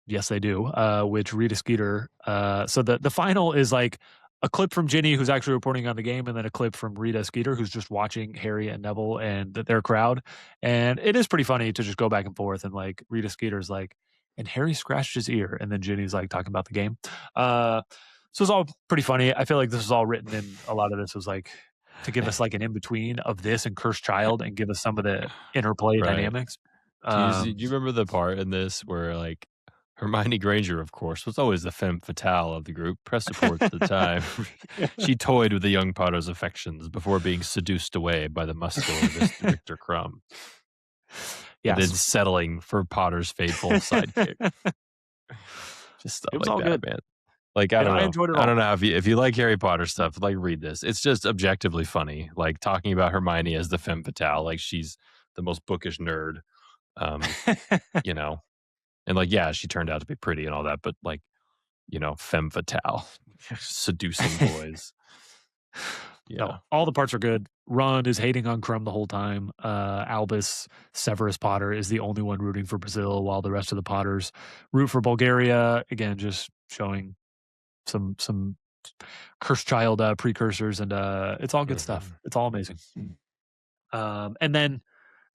Yes, they do. Which Rita Skeeter. So the final is like a clip from Ginny, who's actually reporting on the game, and then a clip from Rita Skeeter, who's just watching Harry and Neville and their crowd. And it is pretty funny to just go back and forth. And like Rita Skeeter's like, and Harry scratched his ear, and then Ginny's like talking about the game. So it's all pretty funny. I feel like this was all written in. A lot of this was like to give us like an in between of this and Cursed Child, and give us some of the interplay Right. dynamics. Do you remember the part in this where like Hermione Granger, of course, was always the femme fatale of the group. Press reports at the time. She toyed with the young Potter's affections before being seduced away by the muscular Mr. Victor Crumb, and then Yes. settling for Potter's faithful sidekick. Just stuff It was like all that, good. man. Like, I don't I know. enjoyed it I all. don't know if you like Harry Potter stuff, like read this. It's just objectively funny. Like talking about Hermione as the femme fatale, like she's the most bookish nerd. Um, you know, and like, yeah, she turned out to be pretty and all that, but like, femme fatale, seducing boys. No, Yeah. all the parts are good. Ron is hating on Crumb the whole time. Albus Severus Potter is the only one rooting for Brazil, while the rest of the Potters root for Bulgaria. Again, just showing some Cursed Child precursors, and it's all good stuff. Mhm. It's all amazing. And then,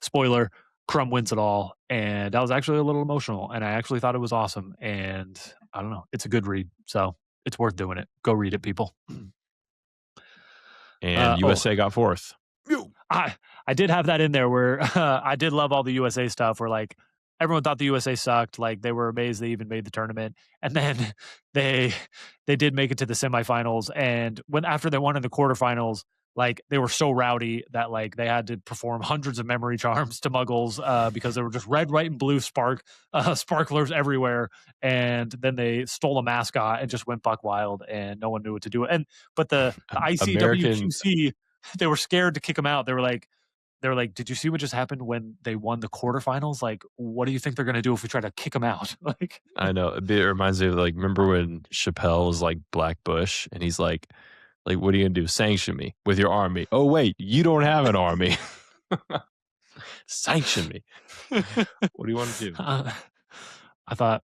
spoiler, Crumb wins it all, and I was actually a little emotional, and I actually thought it was awesome. And I don't know, it's a good read, so it's worth doing it. Go read it, people. And Oh, USA got fourth. I I did have that in there where I did love all the USA stuff where like everyone thought the USA sucked, like they were amazed they even made the tournament. And then they they did make it to the semifinals, and when after they won in the quarterfinals, like they were so rowdy that like they had to perform hundreds of memory charms to muggles because there were just red, white, and blue sparklers everywhere. And then they stole a mascot and just went buck wild, and no one knew what to do. And but the American ICWQC, they were scared to kick him out. They were like, "Did you see what just happened when they won the quarterfinals? Like, what do you think they're gonna do if we try to kick them out?" Like, I know, it reminds me of, like, remember when Chappelle was like Black Bush and he's like, "What are you gonna do? Sanction me with your army." "Oh, wait, you don't have an army." "Sanction me." What do you wanna do? uh, I thought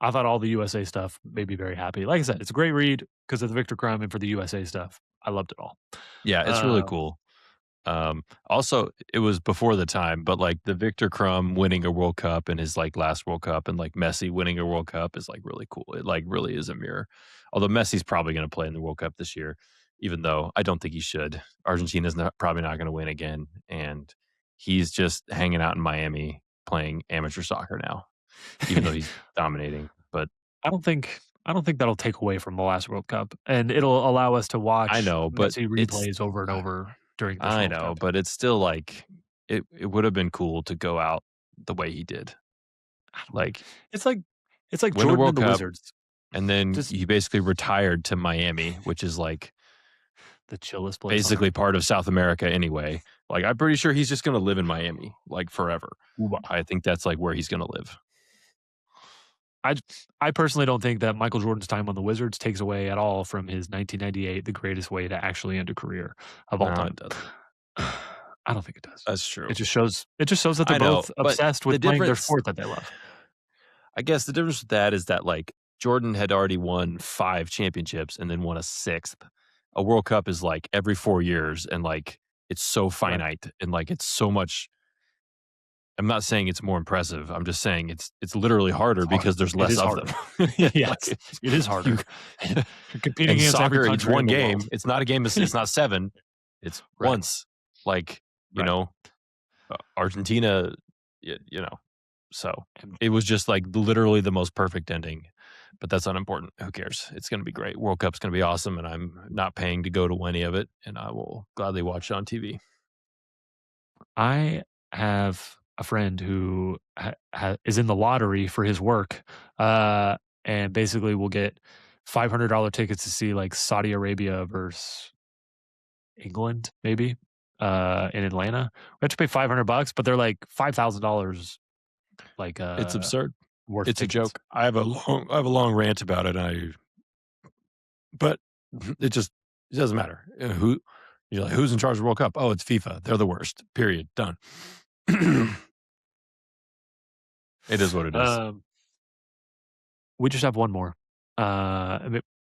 I thought all the USA stuff made me very happy. Like I said, it's a great read because of the Victor Crumb and for the USA stuff. I loved it all. Yeah, it's really Uh, cool. Also, it was before the time, but like the Victor Crumb winning a World Cup and his like last World Cup, and like Messi winning a World Cup is like really cool. It like really is a mirror. Although Messi's probably going to play in the World Cup this year, even though I don't think he should. Argentina's probably not going to win again, and he's just hanging out in Miami playing amateur soccer now, even though he's dominating. But I don't think that'll take away from the last World Cup, and it'll allow us to I watch know, but Messi it's replays over and over during this I World know, Cup. but it's still like it would have been cool to go out the way he did. I don't Like It's like it's like win a Jordan World and the Cup, Wizards. and then Just he basically retired to Miami, which is like the chillest place on basically earth. part of South America anyway. Like I'm pretty sure he's just going to live in Miami like forever. I think that's like where he's going to live. I I personally don't think that Michael Jordan's time on the Wizards takes away at all from his 1998, the greatest way to actually end a career of all No, time. it doesn't. I don't think it does. That's true. It just shows that they're I know, both but obsessed the with playing their difference, sport that they love. I guess, the difference with that is that like Jordan had already won 5 championships and then won a sixth. A World Cup is like every 4 years, and like it's so Right. finite, and like it's so much. I'm not saying it's more impressive. I'm just saying it's literally harder It's hard. because there's It less is of harder. them. Yeah, Yes, like it is you, harder. You're competing and against every soccer, it's country in one the world. game. It's not a game. It's not seven. It's Right, once. Like you right. know, Argentina. You know, so And it was just like literally the most perfect ending. But that's unimportant. Who cares? It's going to be great. World Cup's going to be awesome, and I'm not paying to go to any of it, and I will gladly watch it on TV. I have a friend who is in the lottery for his work, uh, and basically will get $500 tickets to see like Saudi Arabia versus England, maybe in Atlanta. We have to pay $500, but they're like $5,000. Like It's absurd. worth It's a tickets. joke. I have a long rant about it. But it doesn't matter. You're like, who's in charge of the World Cup? Oh, it's FIFA. They're the worst. Period. Done. It is what it is. We just have one more.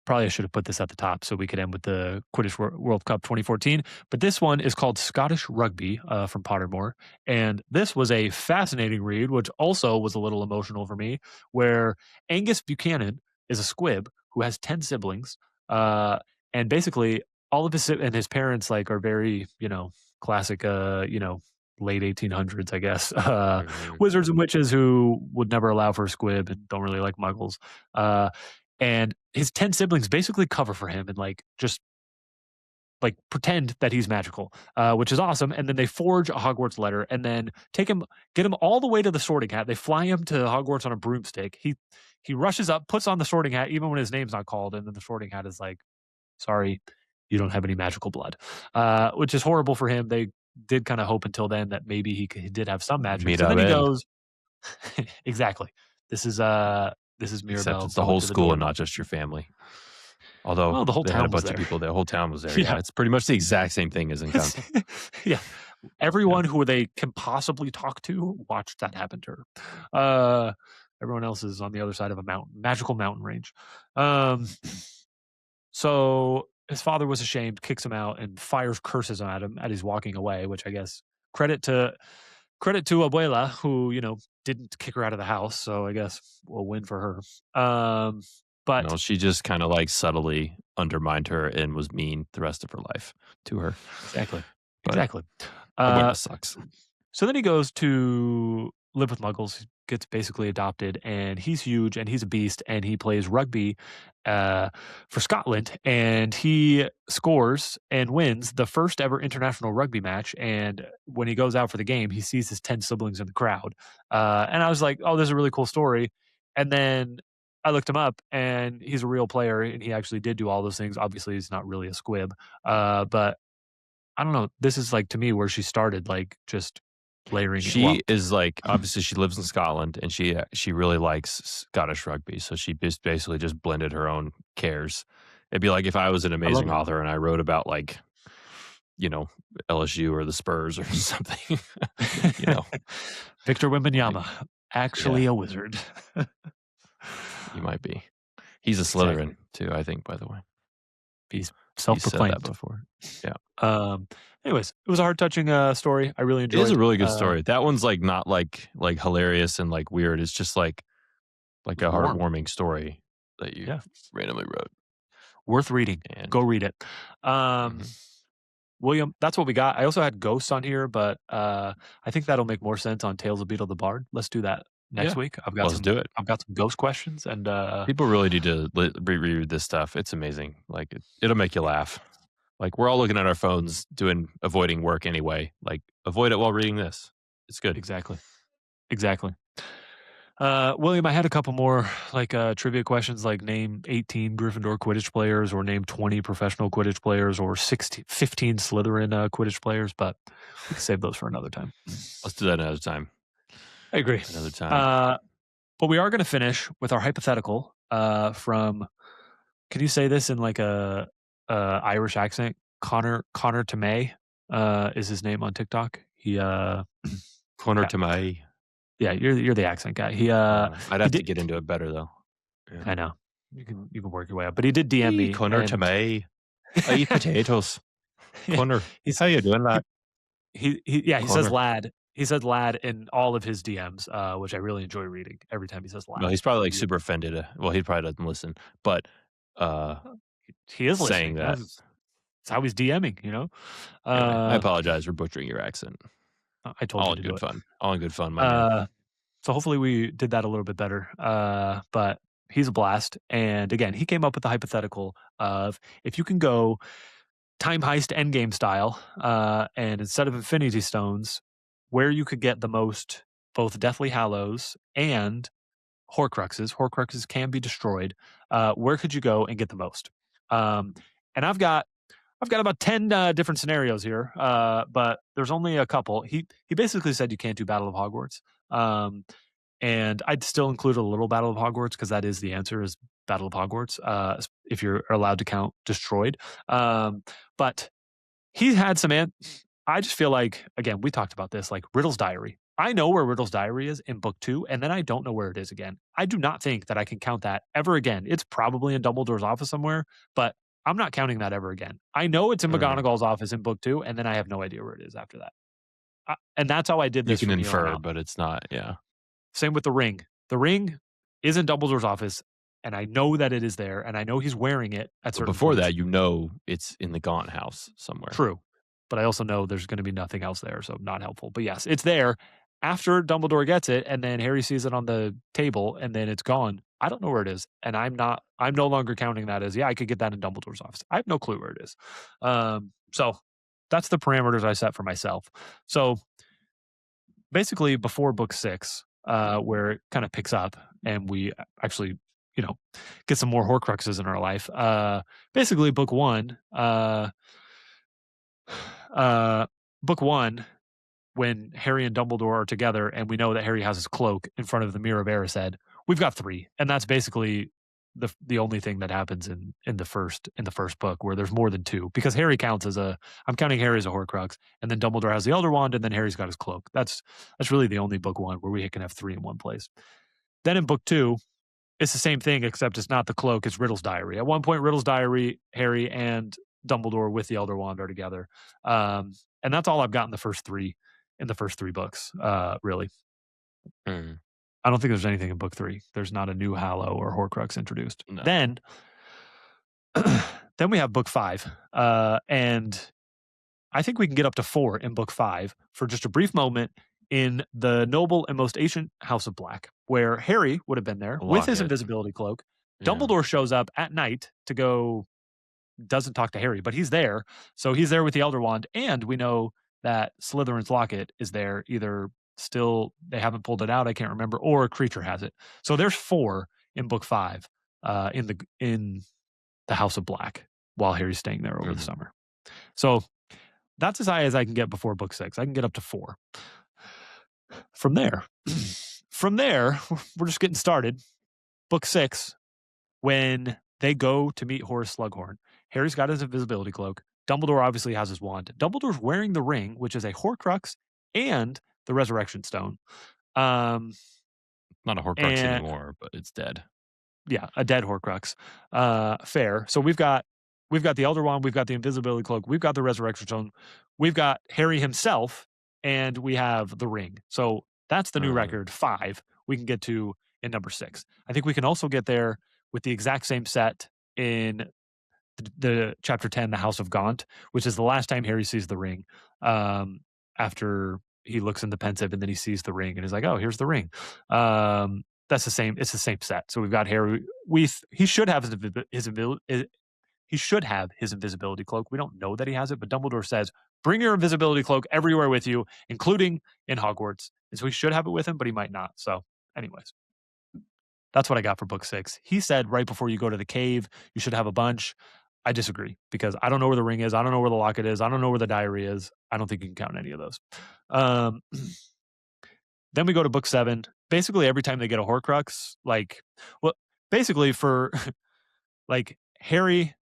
Probably I should have put this at the top so we could end with the Quidditch World Cup 2014. But this one is called Scottish Rugby from Pottermore. And this was a fascinating read, which also was a little emotional for me, where Angus Buchanan is a squib who has 10 siblings. And basically, all of and his parents like are very, classic, late 1800s, I guess, wizards and witches who would never allow for a squib and don't really like muggles. And his 10 siblings basically cover for him and like just like pretend that he's magical, which is awesome. And then they forge a Hogwarts letter and then get him all the way to the Sorting Hat. They fly him to Hogwarts on a broomstick. He rushes up, puts on the Sorting Hat, even when his name's not called, and then the Sorting Hat is like, "Sorry, you don't have any magical blood," which is horrible for him. They did kind of hope until then that maybe he did have some magic. So then he goes, exactly. This is Except Mirabelle it's the going whole to the school door. and not just your family. Although Well, the whole they had a town was bunch of there. people, the whole town was there. Yeah. Yeah, it's pretty much the exact same thing as Encanto. Yeah. Everyone who they can possibly talk to watched that happen to her. Everyone else is on the other side of a magical mountain range. So his father was ashamed, kicks him out, and fires curses at him as he's walking away, which I guess credit to Abuela, who, didn't kick her out of the house. So I guess we'll win for her. But No, she just kind of like subtly undermined her and was mean the rest of her life to her. exactly. But Exactly. Abuela sucks. So then he goes to live with muggles, gets basically adopted, and he's huge and he's a beast, and he plays rugby for Scotland, and he scores and wins the first ever international rugby match. And when he goes out for the game, he sees his 10 siblings in the crowd. And I was like, oh, this is a really cool story. And then I looked him up, and he's a real player, and he actually did do all those things. Obviously, he's not really a squib, but I don't know. This is like to me where she started, like just layering it. She is like, obviously she lives in Scotland and she really likes Scottish rugby. So she basically just blended her own cares. It'd be like if I was an amazing author and I wrote about like, LSU or the Spurs or something, Victor Wembanyama, actually a wizard. You might be. He's a Slytherin too, I think, by the way. He's self-proclaimed. Said that before. Yeah. Anyways, it was a heart-touching story. I really enjoyed it. It is a really good story. That one's like not like hilarious and like weird. It's just like a heartwarming story that you randomly wrote. Worth reading. Go read it. William, that's what we got. I also had ghosts on here, but I think that'll make more sense on Tales of Beetle the Bard. Let's do that next week. Let's do it. I've got some ghost questions, and people really need to reread this stuff. It's amazing. Like it'll make you laugh. Like we're all looking at our phones avoiding work anyway. Like avoid it while reading this. It's good. Exactly. William, I had a couple more like trivia questions, like name 18 Gryffindor Quidditch players, or name 20 professional Quidditch players, or 15 Slytherin Quidditch players, but we can save those for another time. Let's do that another time. I agree. Another time. But we are going to finish with our hypothetical from. Can you say this in like a Irish accent? Connor Tomei is his name on TikTok. He Connor Tomei. Yeah, you're the accent guy. I'd have to get into it better though. Yeah. I know. You can work your way up. But he did DM me. Connor Tomei. I eat potatoes. Connor, how you doing, lad? He says lad. He said lad in all of his DMs, which I really enjoy reading every time he says lad. No, he's probably like super offended. Well, he probably doesn't listen, but he is saying listening. that. That's how he's DMing, I apologize for butchering your accent. I told you to do it. All in good fun, my man. So hopefully we did that a little bit better. But he's a blast. And again, he came up with the hypothetical of if you can go time heist endgame style, and instead of Infinity Stones, where you could get the most both Deathly Hallows and Horcruxes. Horcruxes can be destroyed. Where could you go and get the most? And I've got about 10 different scenarios here, but there's only a couple. He basically said you can't do Battle of Hogwarts. and I'd still include a little Battle of Hogwarts because that is the answer is Battle of Hogwarts. If you're allowed to count destroyed, but he had some. I just feel like again we talked about this like Riddle's diary. I know where Riddle's diary is in book 2, and then I don't know where it is again. I do not think that I can count that ever again. It's probably in Dumbledore's office somewhere, but I'm not counting that ever again. I know it's in Mm. McGonagall's office in book 2, and then I have no idea where it is after that. And that's how I did You this can from here on infer, out. but it's not. Yeah. Same with the ring. The ring is in Dumbledore's office, and I know that it is there, and I know he's wearing it at But certain before points. that, you know it's in the Gaunt house somewhere. True. But I also know there's going to be nothing else there, so not helpful. But yes, it's there after Dumbledore gets it, and then Harry sees it on the table, and then it's gone. I don't know where it is, and I'm no longer counting that as, yeah, I could get that in Dumbledore's office. I have no clue where it is. So that's the parameters I set for myself. So basically before book 6, where it kind of picks up and we actually, you know, get some more Horcruxes in our life. Basically book 1, uh, book 1, when Harry and Dumbledore are together and we know that Harry has his cloak in front of the Mirror of Erised, we've got 3, and that's basically the only thing that happens in the first book where there's more than 2 because Harry counts as I'm counting Harry as a Horcrux, and then Dumbledore has the Elder Wand, and then Harry's got his cloak. That's really the only book 1 where we can have 3 in one place. Then in book 2, it's the same thing except it's not the cloak, it's Riddle's diary. At one point, Riddle's diary, Harry and Dumbledore with the Elder Wand are together, and that's all I've got in the first 3 books. Really, Mm. I don't think there's anything in book 3. There's not a new Hallow or Horcrux introduced. No. Then we have book 5, and I think we can get up to 4 in book 5 for just a brief moment in the noble and most ancient House of Black, where Harry would have been there with his Locket. invisibility cloak. Yeah. Dumbledore shows up at night to go, doesn't talk to Harry, but he's there. So he's there with the Elder Wand, and we know that Slytherin's locket is there. Either still they haven't pulled it out, I can't remember, or a creature has it. So there's 4 in book 5, in the House of Black while Harry's staying there over the Mhm. summer. So that's as high as I can get before book 6. I can get up to 4. From there, we're just getting started. Book 6, when they go to meet Horace Slughorn, Harry's got his invisibility cloak. Dumbledore obviously has his wand. Dumbledore's wearing the ring, which is a Horcrux and the Resurrection Stone. Not a Horcrux And anymore, but it's dead. yeah, a dead Horcrux. Fair. So we've got the Elder Wand, we've got the invisibility cloak, we've got the Resurrection Stone, we've got Harry himself, and we have the ring. So that's the new Mhm. record, 5. We can get to in number 6. I think we can also get there with the exact same set in the chapter 10, the House of Gaunt, which is the last time Harry sees the ring. After he looks in the pensive and then he sees the ring and is like, oh, here's the ring. That's the same. It's the same set. So we've got Harry. He should have he should have his invisibility cloak. We don't know that he has it, but Dumbledore says, bring your invisibility cloak everywhere with you, including in Hogwarts. And so he should have it with him, but he might not. So, anyways, that's what I got for book 6. He said right before you go to the cave, you should have a bunch. I disagree because I don't know where the ring is. I don't know where the locket is. I don't know where the diary is. I don't think you can count any of those. Um, then we go to book 7. Basically, every time they get a Horcrux, basically for like Harry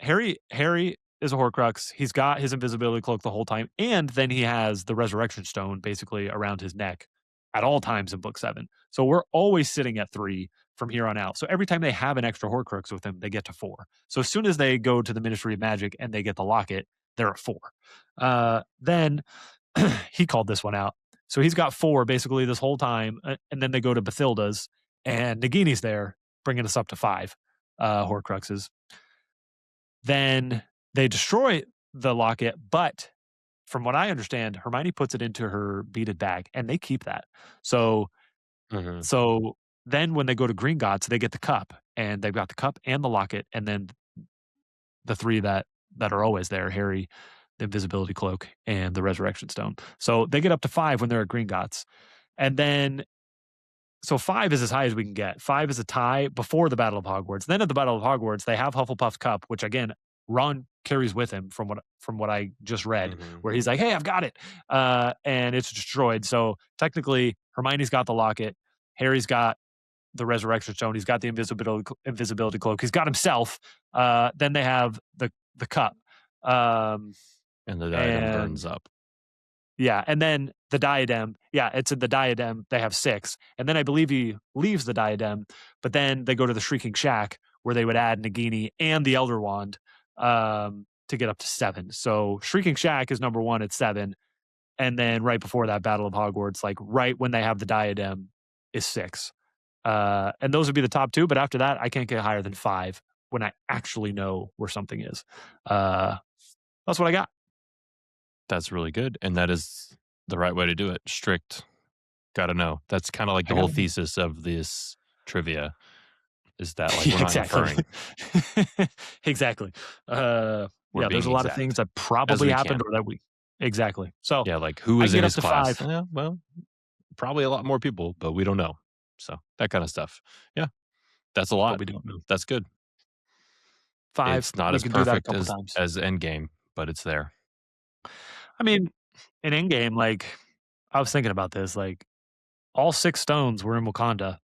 is a Horcrux. He's got his invisibility cloak the whole time, and then he has the Resurrection Stone basically around his neck at all times in book 7. So we're always sitting at 3 from here on out. So every time they have an extra Horcrux with them, they get to 4. So as soon as they go to the Ministry of Magic and they get the locket, they're at 4. Then he called this one out. So he's got 4 basically this whole time, and then they go to Bathilda's, and Nagini's there, bringing us up to 5 Horcruxes. Then they destroy the locket, but from what I understand, Hermione puts it into her beaded bag, and they keep that. So Mhm. so then when they go to Gringotts, they get the cup, and they've got the cup and the locket, and then the 3 that are always there, Harry, the invisibility cloak, and the resurrection stone. So they get up to 5 when they're at Gringotts. And then so 5 is as high as we can get. 5 is a tie before the Battle of Hogwarts. Then at the Battle of Hogwarts, they have Hufflepuff's cup, which again, Ron carries with him from what I just read, Mhm. where he's like, "Hey, I've got it," and it's destroyed. So technically, Hermione's got the locket. Harry's got the Resurrection Stone. He's got the invisibility cloak. He's got himself. Then they have the cup. And the diadem burns up. Yeah, and then the diadem. Yeah, it's in the diadem. They have 6, and then I believe he leaves the diadem. But then they go to the Shrieking Shack where they would add Nagini and the Elder Wand to get up to 7. So Shrieking Shack is number 1 at 7, and then right before that, Battle of Hogwarts, like right when they have the diadem, is 6. And those would be the top 2. But after that, I can't get higher than 5 when I actually know where something is. That's what I got. That's really good. And that is the right way to do it. Strict. Gotta know. That's kind of like the whole thesis of this trivia is that like we're not inferring. Exactly. There's a lot of things that probably happened or that we exactly. So yeah, like who is in his class? 5. Yeah, well, probably a lot more people, but we don't know. So that kind of stuff. Yeah. That's a lot. We don't know. That's good. 5. It's not as perfect as Endgame, but it's there. I mean, in Endgame, like I was thinking about this, like all 6 stones were in Wakanda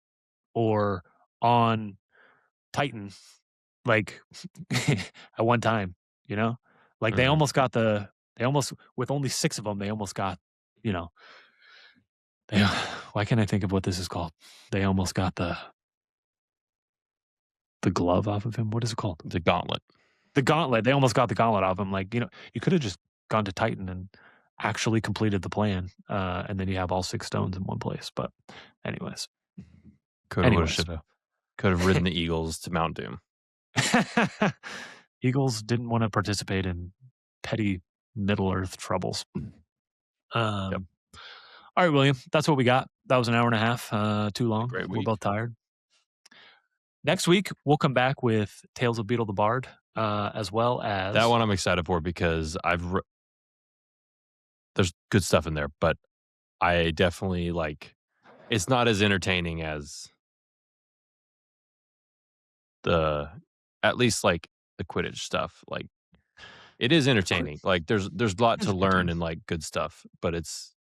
or on Titan, like at one time, you know? Like they almost with only 6 of them, they almost got, you know, why can't I think of what this is called? They almost got the glove off of him. What is it called? The gauntlet. The gauntlet. They almost got the gauntlet off him. Like, you know, you could have just gone to Titan and actually completed the plan. And then you have all 6 stones in one place. But anyways. Could have ridden the Eagles to Mount Doom. Eagles didn't want to participate in petty Middle Earth troubles. All right, William, that's what we got. That was an hour and a half, too long. We're both tired. Next week, we'll come back with Tales of Beetle the Bard, as well as... That one I'm excited for because there's good stuff in there, but I definitely it's not as entertaining as at least the Quidditch stuff. Like it is entertaining. Like there's a lot to learn and good stuff, but it's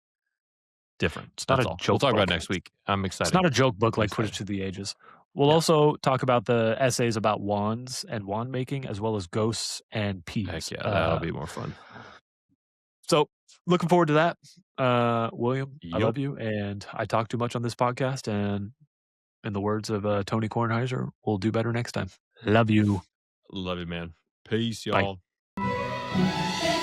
different. It's not a joke. We'll talk about it next week. I'm excited. It's not a joke book like Quidditch Through the Ages. We'll also talk about the essays about wands and wand making, as well as ghosts and peeves. Heck yeah, that'll be more fun. So looking forward to that. William, I love you, and I talk too much on this podcast, and in the words of Tony Kornheiser, we'll do better next time. Love you. Love you, man. Peace, y'all. Bye.